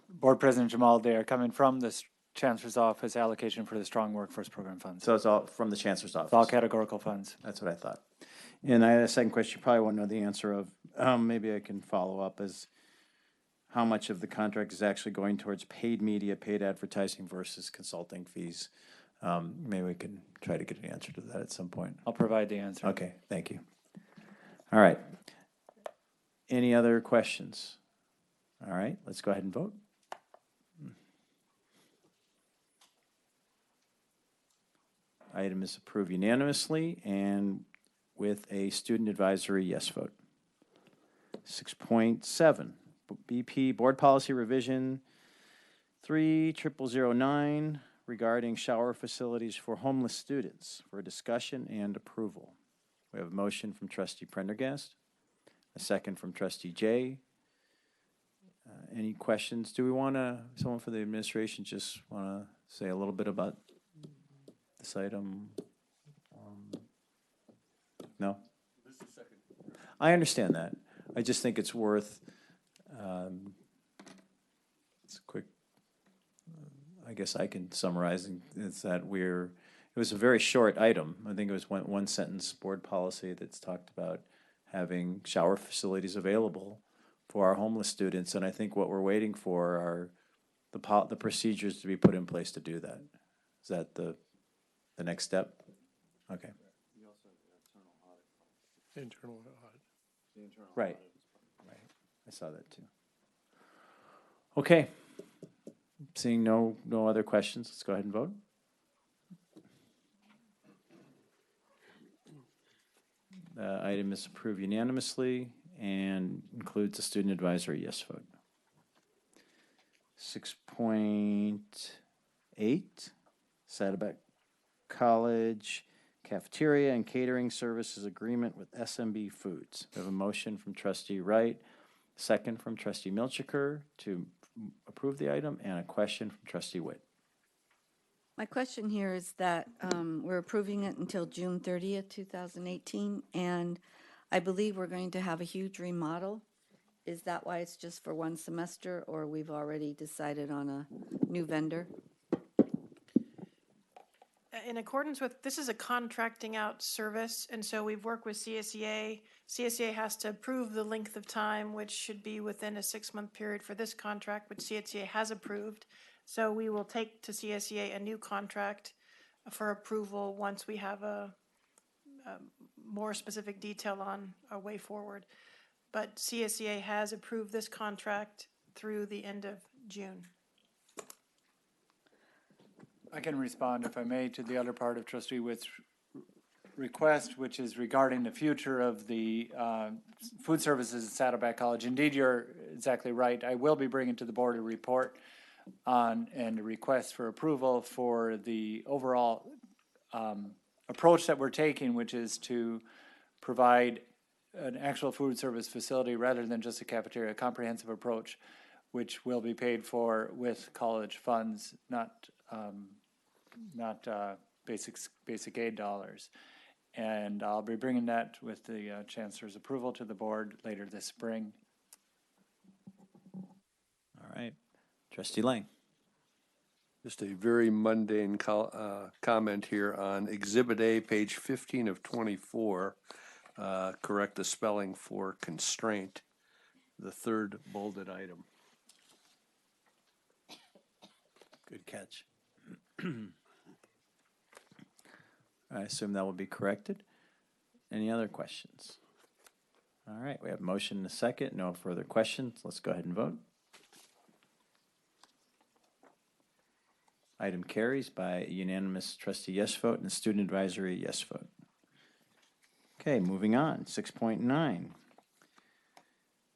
Board President Jamal, they are coming from the Chancellor's Office allocation for the Strong Workforce Program funds. So it's all from the Chancellor's Office? It's all categorical funds. That's what I thought. And I had a second question you probably won't know the answer of. Maybe I can follow up as how much of the contract is actually going towards paid media, paid advertising versus consulting fees. Maybe we can try to get an answer to that at some point. I'll provide the answer. Okay, thank you. All right. Any other questions? All right, let's go ahead and vote. Item is approved unanimously and with a student advisory yes vote. 6.7, BP Board Policy Revision 3009 regarding shower facilities for homeless students for discussion and approval. We have a motion from trustee Prendergast, a second from trustee Jay. Any questions? Do we want to, someone for the administration just want to say a little bit about this item? No? I understand that. I just think it's worth, it's a quick, I guess I can summarize, it's that it was a very short item. I think it was one sentence board policy that's talked about having shower facilities available for our homeless students, and I think what we're waiting for are the procedures to be put in place to do that. Is that the next step? Okay. Internal audit. Right. I saw that too. Okay. Seeing no other questions, let's go ahead and vote. The item is approved unanimously and includes a student advisory yes vote. 6.8, Saddleback College Cafeteria and Catering Services Agreement with S&B Foods. We have a motion from trustee Wright, second from trustee Milchiker to approve the item, and a question from trustee Witt. My question here is that we're approving it until June 30th, 2018, and I believe we're going to have a huge remodel. Is that why it's just for one semester, or we've already decided on a new vendor? In accordance with, this is a contracting out service, and so we've worked with CSEA. CSEA has to approve the length of time, which should be within a 6-month period for this contract, which CSEA has approved. So we will take to CSEA a new contract for approval once we have a more specific detail on our way forward. But CSEA has approved this contract through the end of June. I can respond, if I may, to the other part of Trustee Witt's request, which is regarding the future of the food services at Saddleback College. Indeed, you're exactly right. I will be bringing to the board a report on and a request for approval for the overall approach that we're taking, which is to provide an actual food service facility rather than just a cafeteria, a comprehensive approach, which will be paid for with college funds, not basic aid dollars. And I'll be bringing that with the Chancellor's approval to the board later this spring. All right. Trustee Lang. Just a very mundane comment here on Exhibit A, page 15 of 24. Correct the spelling for constraint, the third bolded item. Good catch. I assume that will be corrected. Any other questions? All right, we have a motion and a second. No further questions. Let's go ahead and vote. Item carries by a unanimous trustee yes vote and a student advisory yes vote. Okay, moving on. 6.9.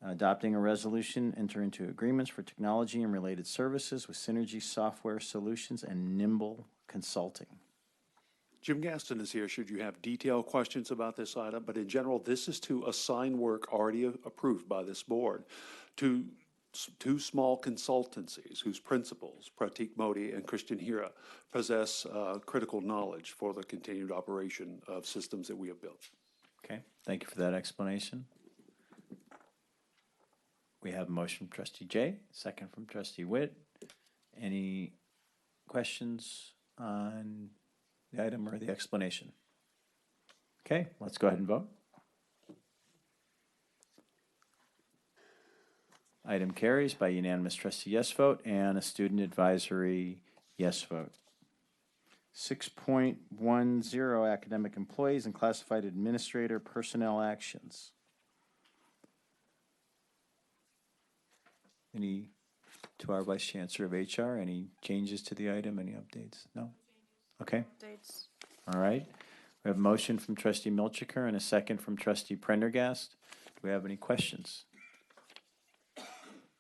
Adopting a resolution, enter into agreements for technology and related services with Synergy Software Solutions and Nimble Consulting. Jim Gaston is here should you have detailed questions about this item, but in general, this is to assign work already approved by this board to two small consultancies whose principals, Pratik Modi and Christian Hira, possess critical knowledge for the continued operation of systems that we have built. Okay, thank you for that explanation. We have a motion from trustee Jay, second from trustee Witt. Any questions on the item or the explanation? Okay, let's go ahead and vote. Item carries by unanimous trustee yes vote and a student advisory yes vote. 6.10, academic employees and classified administrator personnel actions. Any, to our Vice Chancellor of HR, any changes to the item, any updates? No? Okay. Updates. All right. We have a motion from trustee Milchiker and a second from trustee Prendergast. Do we have any questions?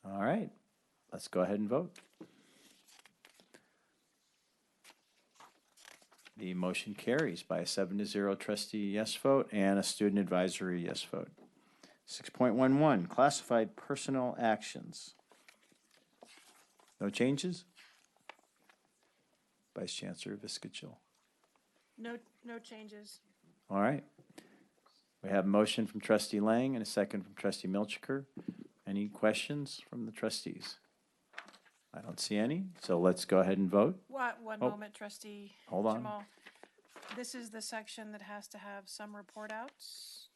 All right. Let's go ahead and vote. The motion carries by a 7-0 trustee yes vote and a student advisory yes vote. 6.11, classified personnel actions. No changes? Vice Chancellor Viscachill. No changes. All right. We have a motion from trustee Lang and a second from trustee Milchiker. Any questions from the trustees? I don't see any, so let's go ahead and vote. One moment, trustee Hold on. Jamal. This is the section that has to have some report outs.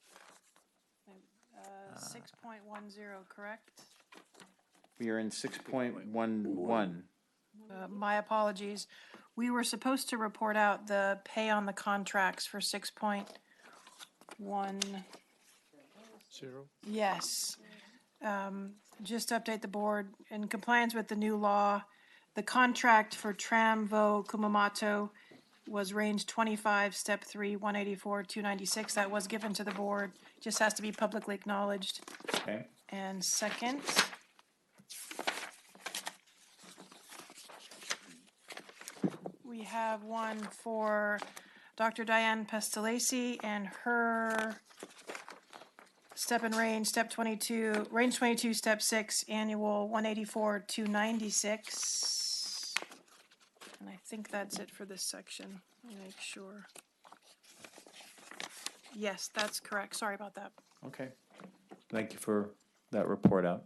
6.10, correct? We are in 6.11. My apologies. We were supposed to report out the pay on the contracts for 6.10. Yes. Just to update the board, in compliance with the new law, the contract for Tramvo Kumamoto was range 25, step 3, 184, 296. That was given to the board. Just has to be publicly acknowledged. Okay. And second, we have one for Dr. Diane Pestalacci and her step and range, step 22, range 22, step 6, annual 184, 296. And I think that's it for this section. Let me make sure. Yes, that's correct. Sorry about that. Okay. Thank you for that report out.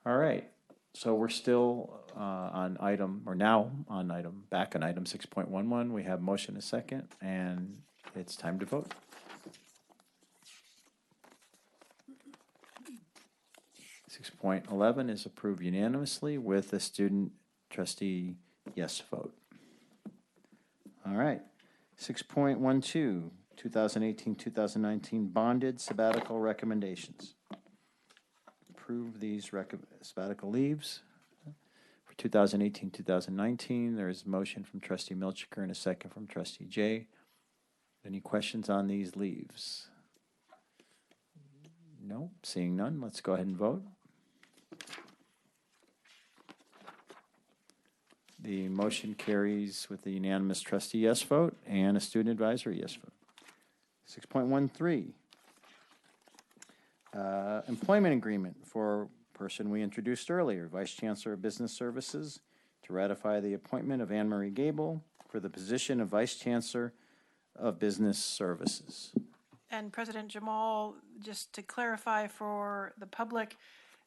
All right. So we're still on item, or now on item, back on item 6.11. We have motion a second, and it's time to vote. Six 6.11 is approved unanimously with a student trustee yes vote. All right. 6.12, 2018-2019 bonded sabbatical recommendations. Approve these sabbatical leaves for 2018-2019. There is a motion from trustee Milchiker and a second from trustee Jay. Any questions on these leaves? No, seeing none, let's go ahead and vote. The motion carries with a unanimous trustee yes vote and a student advisory yes vote. 6.13, employment agreement for person we introduced earlier, Vice Chancellor of Business Services, to ratify the appointment of Anne Marie Gable for the position of Vice Chancellor of Business Services. And President Jamal, just to clarify for the public,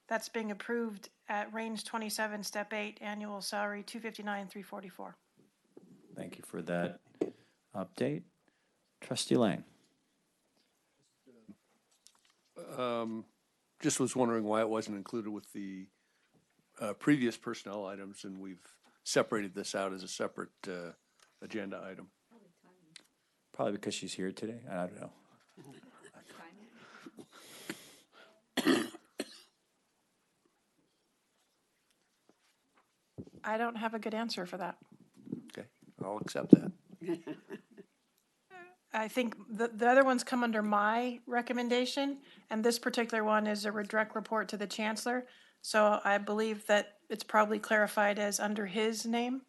that's being approved at range 27, step 8, annual salary 259,344. Thank you for that update. Trustee Lang. Just was wondering why it wasn't included with the previous personnel items, and we've separated this out as a separate agenda item. Probably because she's here today. I don't know. I don't have a good answer for that. Okay, I'll accept that. I think the other ones come under my recommendation, and this particular one is a direct report to the Chancellor. So I believe that it's probably clarified as under his name.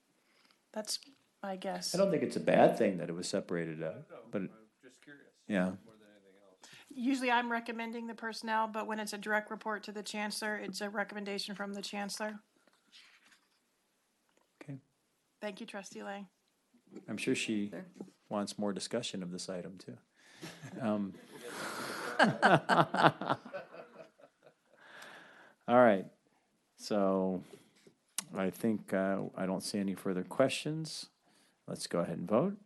That's my guess. I don't think it's a bad thing that it was separated out, but Just curious. yeah. More than anything else. Usually I'm recommending the personnel, but when it's a direct report to the Chancellor, it's a recommendation from the Chancellor. Okay. Thank you, Trustee Lang. I'm sure she wants more discussion of this item too. All right. So I think I don't see any further questions. Let's go ahead and vote.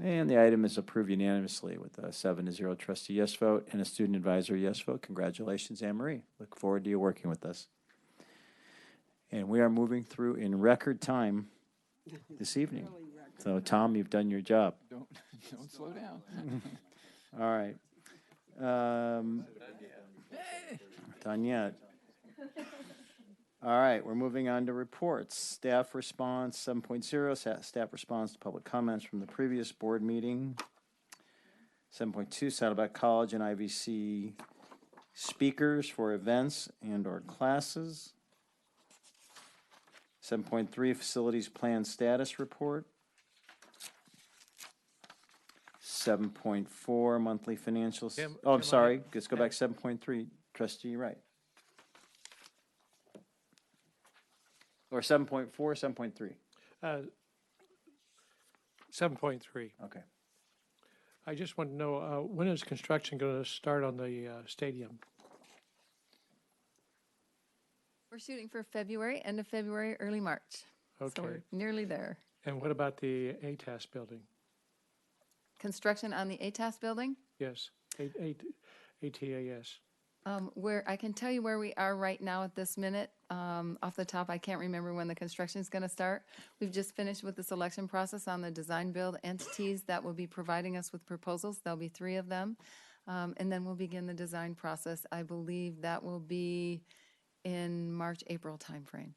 And the item is approved unanimously with a 7-0 trustee yes vote and a student advisor yes vote. Congratulations, Anne Marie. Look forward to you working with us. And we are moving through in record time this evening. So, Tom, you've done your job. Don't slow down. All right. Done yet. All right, we're moving on to reports. Staff response 7.0, staff response to public comments from the previous board meeting. 7.2, Saddleback College and IVC speakers for events and or classes. 7.3, facilities plan status report. 7.4, monthly financials. Jim, Oh, I'm Jim, sorry. Let's go back 7.3, trustee Wright. Or 7.4, 7.3. 7.3. Okay. I just want to know, when is construction going to start on the stadium? We're shooting for February, end of February, early March. So Okay. we're nearly there. And what about the ATAS building? Construction on the ATAS building? Yes, ATAS. Where I can tell you where we are right now at this minute. Off the top, I can't remember when the construction is going to start. We've just finished with the selection process on the design build entities that will be providing us with proposals. There'll be 3 of them. And then we'll begin the design process. I believe that will be in March, April timeframe.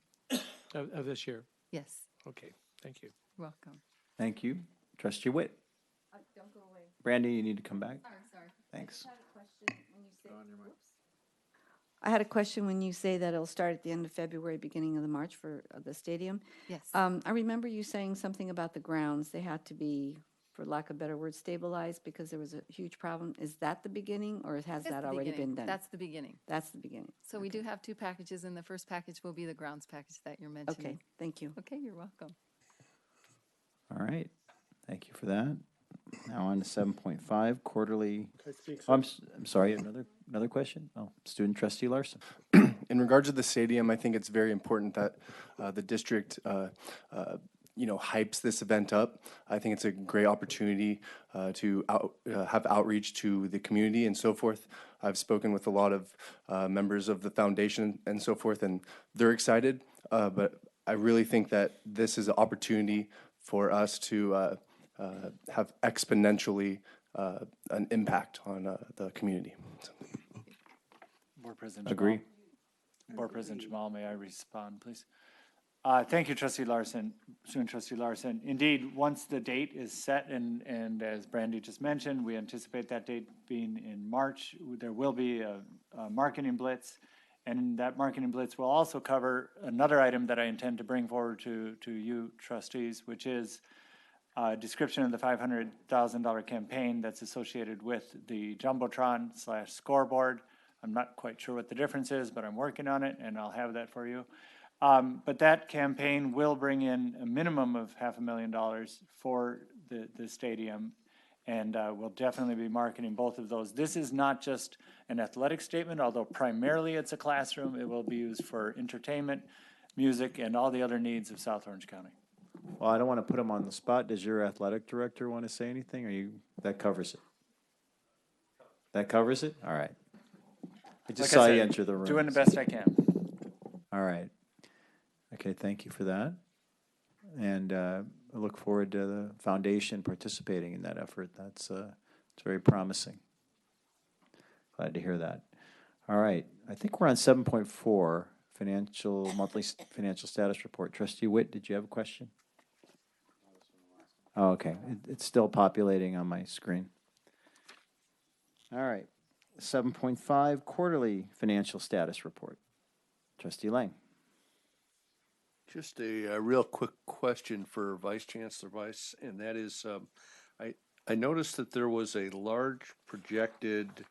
Of this year? Yes, Okay, thank you. you're welcome. Thank you. Trustee Witt. Don't go away. Brandy, you need to come back. Sorry. Thanks. I had a question when you say that it'll start at the end of February, beginning of the March for the stadium. Yes. I remember you saying something about the grounds. They had to be, for lack of a better word, stabilized because there was a huge problem. Is that the beginning, or has That's that the already beginning. been done? That's the beginning. That's the beginning. So we do have 2 packages, and the first package will be the grounds package that you're mentioning. Okay, thank you. Okay, you're welcome. All right. Thank you for that. Now on to 7.5, quarterly. Oh, I'm sorry, another question? Oh, student trustee Larson. In regards to the stadium, I think it's very important that the district, hypes this event up. I think it's a great opportunity to have outreach to the community and so forth. I've spoken with a lot of members of the foundation and so forth, and they're excited. But I really think that this is an opportunity for us to have exponentially an impact on the community. Board President Agree. Jamal. Board President Jamal, may I respond, please? Thank you, Trustee Larson, Student Trustee Larson. Indeed, once the date is set, and as Brandy just mentioned, we anticipate that date being in March. There will be a marketing blitz, and that marketing blitz will also cover another item that I intend to bring forward to you, trustees, which is a description of the $500,000 campaign that's associated with the Jumbotron/scoreboard. I'm not quite sure what the difference is, but I'm working on it, and I'll have that for you. But that campaign will bring in a minimum of $500,000 for the stadium, and we'll definitely be marketing both of those. This is not just an athletic statement, although primarily it's a classroom. It will be used for entertainment, music, and all the other needs of South Orange County. Well, I don't want to put him on the spot. Does your athletic director want to say anything? That covers it? That covers it? All right. I just saw you enter the room. Doing the best I can. All right. Okay, thank you for that. And I look forward to the foundation participating in that effort. It's very promising. Glad to hear that. All right, I think we're on 7.4, financial status report. Trustee Witt, did you have a question? Oh, okay, it's still populating on my screen. All right, 7.5, quarterly financial status report. Trustee Lang. Just a real quick question for Vice Chancellor Weiss, and that is, I noticed that there was a large projected,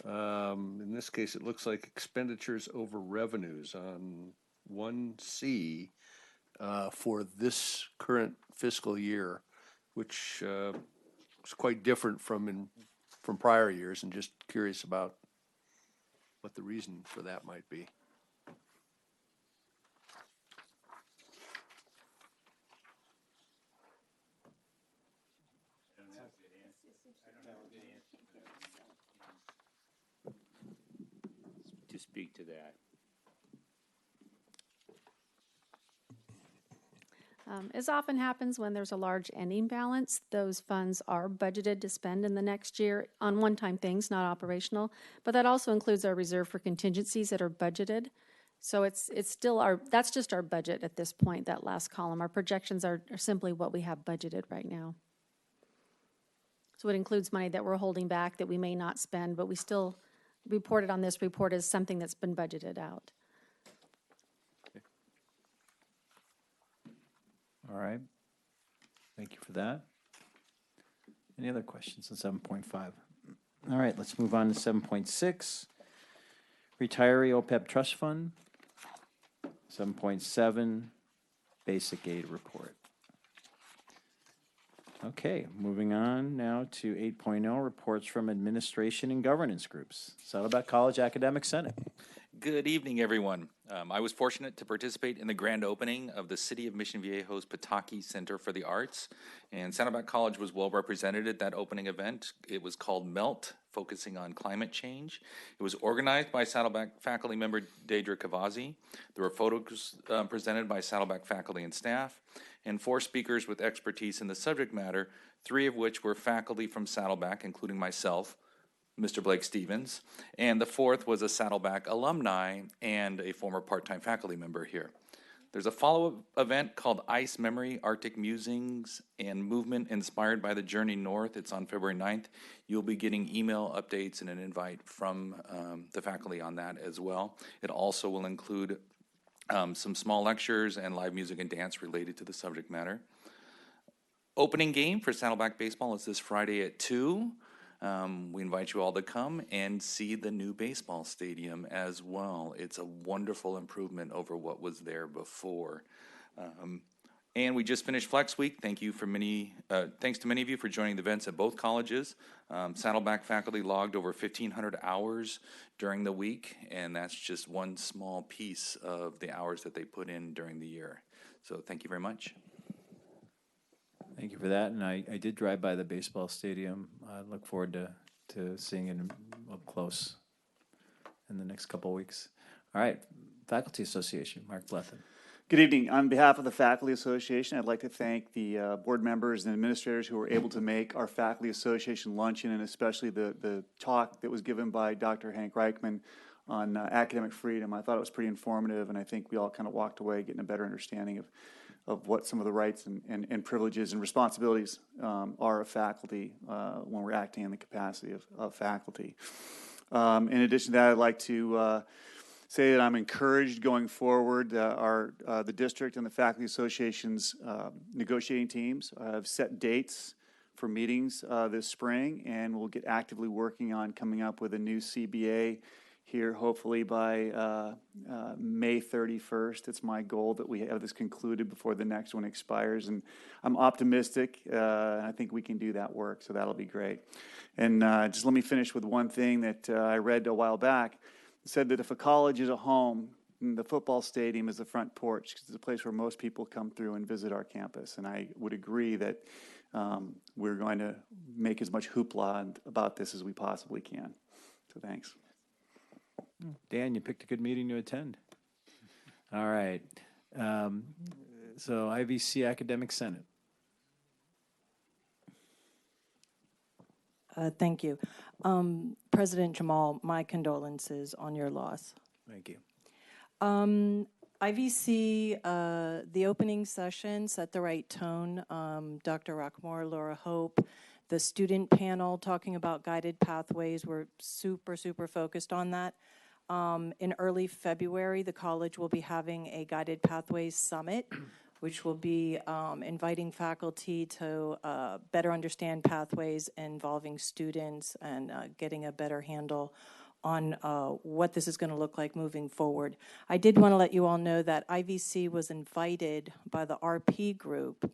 in this case, it looks like expenditures over revenues on 1C for this current fiscal year, which is quite different from prior years, and just curious about what the reason for that might be. To speak to that. As often happens when there's a large ending balance, those funds are budgeted to spend in the next year on one-time things, not operational. But that also includes our reserve for contingencies that are budgeted. So it's still that's just our budget at this point, that last column. Our projections are simply what we have budgeted right now. So it includes money that we're holding back that we may not spend, but we still reported on this report as something that's been budgeted out. All right. Thank you for that. Any other questions on 7.5? All right, let's move on to 7.6. Retiree OPEB Trust Fund. 7.7, Basic Aid Report. Okay, moving on now to 8.0, reports from administration and governance groups. Saddleback College Academic Senate. Good evening, everyone. I was fortunate to participate in the grand opening of the City of Mission Viejo's Pataki Center for the Arts, and Saddleback College was well represented at that opening event. It was called MELT, focusing on climate change. It was organized by Saddleback faculty member Deidre Kavazi. There were photos presented by Saddleback faculty and staff, and 4 speakers with expertise in the subject matter, 3 of which were faculty from Saddleback, including myself, Mr. Blake Stevens, and the 4th was a Saddleback alumni and a former part-time faculty member here. There's a follow-up event called Ice Memory, Arctic Musings and Movement Inspired by the Journey North. It's on February 9th. You'll be getting email updates and an invite from the faculty on that as well. It also will include some small lectures and live music and dance related to the subject matter. Opening game for Saddleback Baseball is this Friday at 2. We invite you all to come and see the new baseball stadium as well. It's a wonderful improvement over what was there before. And we just finished Flex Week. Thanks to many of you for joining the events at both colleges. Saddleback faculty logged over 1,500 hours during the week, and that's just one small piece of the hours that they put in during the year. So thank you very much. Thank you for that, and I did drive by the baseball stadium. I look forward to seeing it up close in the next couple of weeks. All right, Faculty Association, Mark Blethen. Good evening. On behalf of the Faculty Association, I'd like to thank the board members and administrators who were able to make our Faculty Association luncheon, and especially the talk that was given by Dr. Hank Reichman on academic freedom. I thought it was pretty informative, and I think we all kind of walked away getting a better understanding of what some of the rights and privileges and responsibilities are of faculty when we're acting in the capacity of faculty. In addition to that, I'd like to say that I'm encouraged going forward. The district and the Faculty Association's negotiating teams have set dates for meetings this spring, and we'll get actively working on coming up with a new CBA here, hopefully by May 31st. It's my goal that we have this concluded before the next one expires, and I'm optimistic, and I think we can do that work, so that'll be great. And just let me finish with one thing that I read a while back. It said that if a college is a home, the football stadium is the front porch, because it's a place where most people come through and visit our campus, and I would agree that we're going to make as much hoopla about this as we possibly can. So thanks. Dan, you picked a good meeting to attend. All right. So IVC Academic Senate. Thank you. President Jamal, my condolences on your loss. Thank you. IVC, the opening session set the right tone. Dr. Rockmore, Laura Hope, the student panel talking about guided pathways, we're super focused on that. In early February, the college will be having a guided pathways summit, which will be inviting faculty to better understand pathways involving students and getting a better handle on what this is going to look like moving forward. I did want to let you all know that IVC was invited by the RP group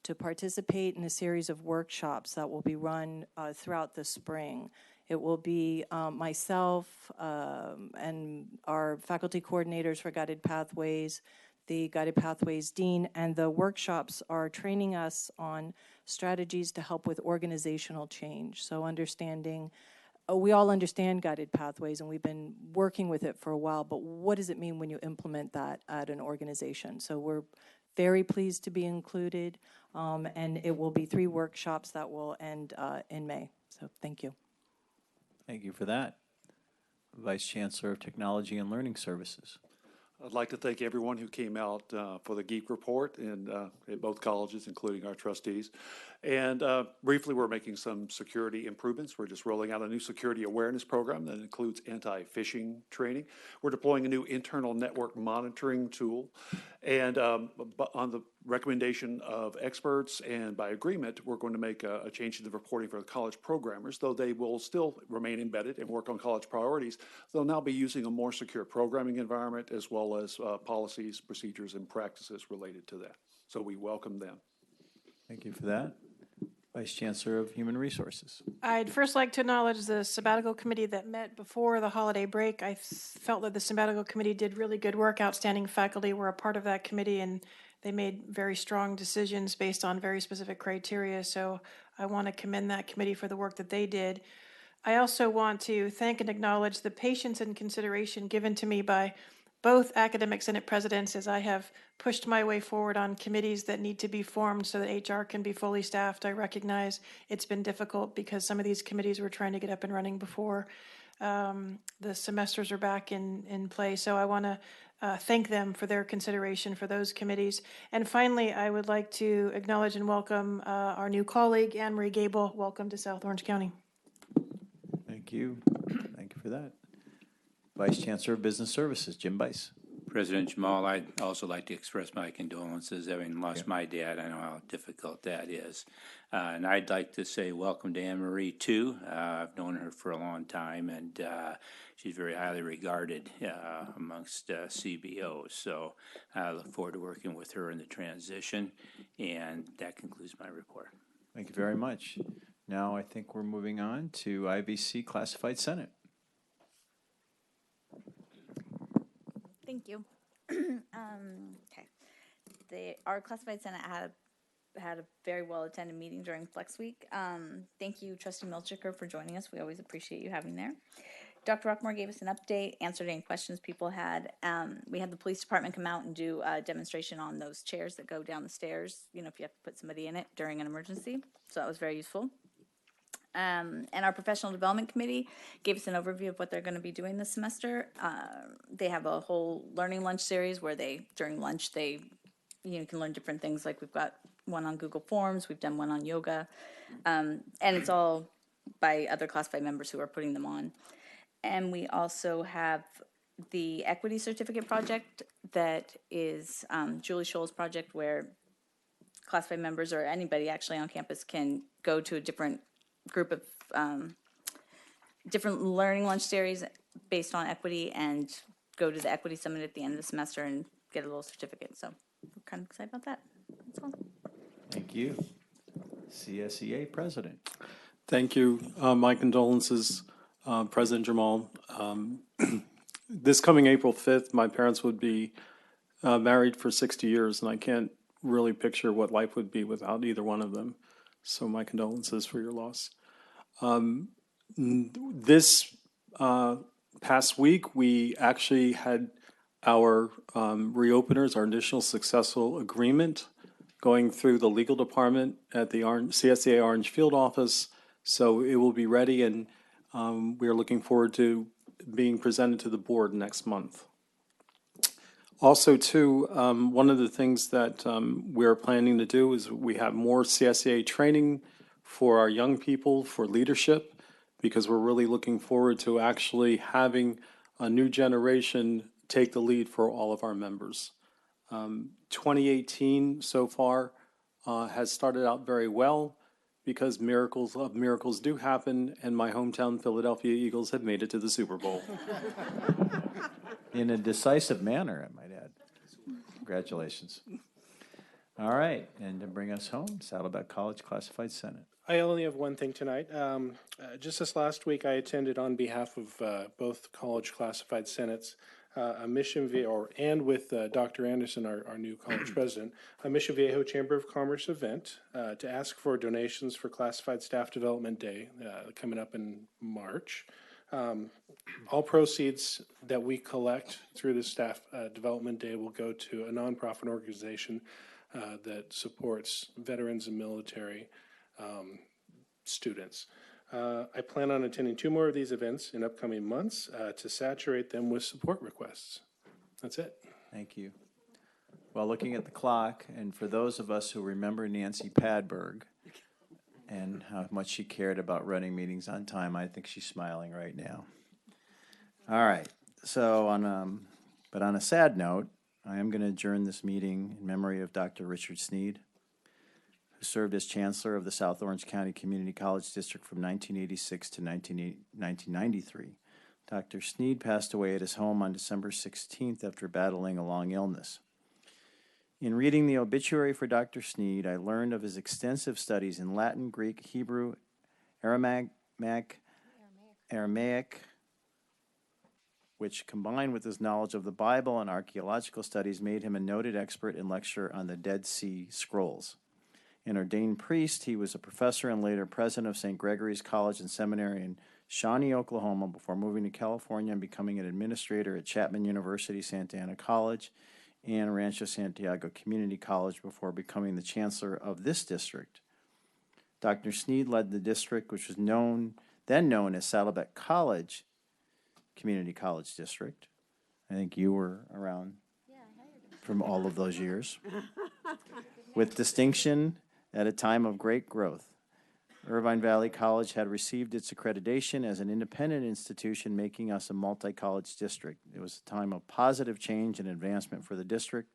to participate in a series of workshops that will be run throughout the spring. It will be myself and our faculty coordinators for Guided Pathways, the Guided Pathways Dean, and the workshops are training us on strategies to help with organizational change. So understanding, we all understand Guided Pathways and we've been working with it for a while, but what does it mean when you implement that at an organization? So we're very pleased to be included, and it will be 3 workshops that will end in May. So thank you. Thank you for that. Vice Chancellor of Technology and Learning Services. I'd like to thank everyone who came out for the Geek Report and at both colleges, including our trustees. And briefly, we're making some security improvements. We're just rolling out a new security awareness program that includes anti-phishing training. We're deploying a new internal network monitoring tool. And on the recommendation of experts and by agreement, we're going to make a change to the reporting for the college programmers, though they will still remain embedded and work on college priorities. They'll now be using a more secure programming environment as well as policies, procedures, and practices related to that. So we welcome them. Thank you for that. Vice Chancellor of Human Resources. I'd first like to acknowledge the Sabbatical Committee that met before the holiday break. I felt that the Sabbatical Committee did really good work. Outstanding faculty were a part of that committee, and they made very strong decisions based on very specific criteria. So I want to commend that committee for the work that they did. I also want to thank and acknowledge the patience and consideration given to me by both academic senate presidents as I have pushed my way forward on committees that need to be formed so that HR can be fully staffed. I recognize it's been difficult because some of these committees were trying to get up and running before the semesters are back in play. So I want to thank them for their consideration for those committees. And finally, I would like to acknowledge and welcome our new colleague, Anne Marie Gable. Welcome to South Orange County. Thank you. Thank you for that. Vice Chancellor of Business Services, Jim Bice. President Jamal, I'd also like to express my condolences. Having lost my dad, I know how difficult that is. And I'd like to say welcome to Anne Marie, too. I've known her for a long time, and she's very highly regarded amongst CBOs. So I look forward to working with her in the transition. And that concludes my report. Thank you very much. Now I think we're moving on to IVC Classified Senate. Thank you. Okay. Our Classified Senate had a very well-attended meeting during Flex Week. Thank you, Trustee Milchiker, for joining us. We always appreciate you having there. Dr. Rockmore gave us an update, answered any questions people had. We had the police department come out and do a demonstration on those chairs that go down the stairs, you know, if you have to put somebody in it during an emergency. So that was very useful. And our professional development committee gave us an overview of what they're going to be doing this semester. They have a whole learning lunch series where during lunch, you can learn different things. Like we've got one on Google Forms, we've done one on yoga, and it's all by other classified members who are putting them on. And we also have the equity certificate project that is Julie Scholl's project, where classified members or anybody actually on campus can go to a different group of different learning lunch series based on equity and go to the equity summit at the end of the semester and get a little certificate. So we're kind of excited about that. That's all. Thank you. CSEA President. Thank you. My condolences, President Jamal. This coming April 5th, my parents would be married for 60 years, and I can't really picture what life would be without either one of them. So my condolences for your loss. This past week, we actually had our reopeners, our initial successful agreement going through the legal department at the CSEA Orange Field office. So it will be ready, and we are looking forward to being presented to the board next month. Also, too, one of the things that we're planning to do is we have more CSEA training for our young people for leadership, because we're really looking forward to actually having a new generation take the lead for all of our members. 2018 so far has started out very well, because miracles of miracles do happen, and my hometown Philadelphia Eagles have made it to the Super Bowl. In a decisive manner, I might add. Congratulations. All right, and to bring us home, Saddleback College Classified Senate. I only have one thing tonight. Just this last week, I attended on behalf of both college classified senates a Mission Viejo, and with Dr. Anderson, our new college president, a Mission Viejo Chamber of Commerce event to ask for donations for Classified Staff Development Day coming up in March. All proceeds that we collect through the Staff Development Day will go to a nonprofit organization that supports veterans and military students. I plan on attending 2 more of these events in upcoming months to saturate them with support requests. That's it. Thank you. Well, looking at the clock, and for those of us who remember Nancy Padberg and how much she cared about running meetings on time, I think she's smiling right now. All right. So, but on a sad note, I am going to adjourn this meeting in memory of Dr. Richard Sneed, who served as Chancellor of the South Orange County Community College District from 1986 to 1993. Dr. Sneed passed away at his home on December 16th after battling a long illness. In reading the obituary for Dr. Sneed, I learned of his extensive studies in Latin, Greek, Hebrew, Aramaic, which, combined with his knowledge of the Bible and archaeological studies, made him a noted expert and lecturer on the Dead Sea Scrolls. An ordained priest, he was a professor and later president of St. Gregory's College and Seminary in Shawnee, Oklahoma, before moving to California and becoming an administrator at Chapman University, Santa Ana College, and Rancho Santiago Community College before becoming the chancellor of this district. Dr. Sneed led the district, which was then known as Saddleback College Community College District. I think you were around from all of those years. With distinction at a time of great growth. Irvine Valley College had received its accreditation as an independent institution, making us a multi-college district. It was a time of positive change and advancement for the district.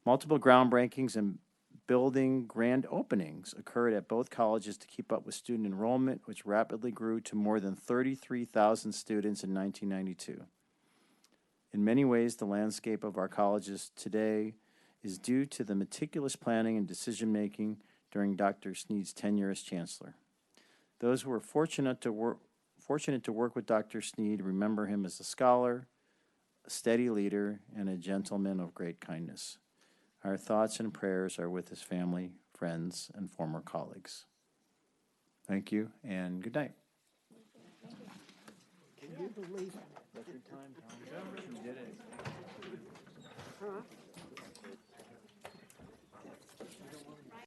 Multiple groundbreakings and building grand openings occurred at both colleges to keep up with student enrollment, which rapidly grew to more than 33,000 students in 1992. In many ways, the landscape of our colleges today is due to the meticulous planning and decision-making during Dr. Sneed's tenure as chancellor. Those who were fortunate to work with Dr. Sneed remember him as a scholar, a steady leader, and a gentleman of great kindness. Our thoughts and prayers are with his family, friends, and former colleagues. Thank you, and good night. Can you believe it? Record time, Tom. You did it. Huh?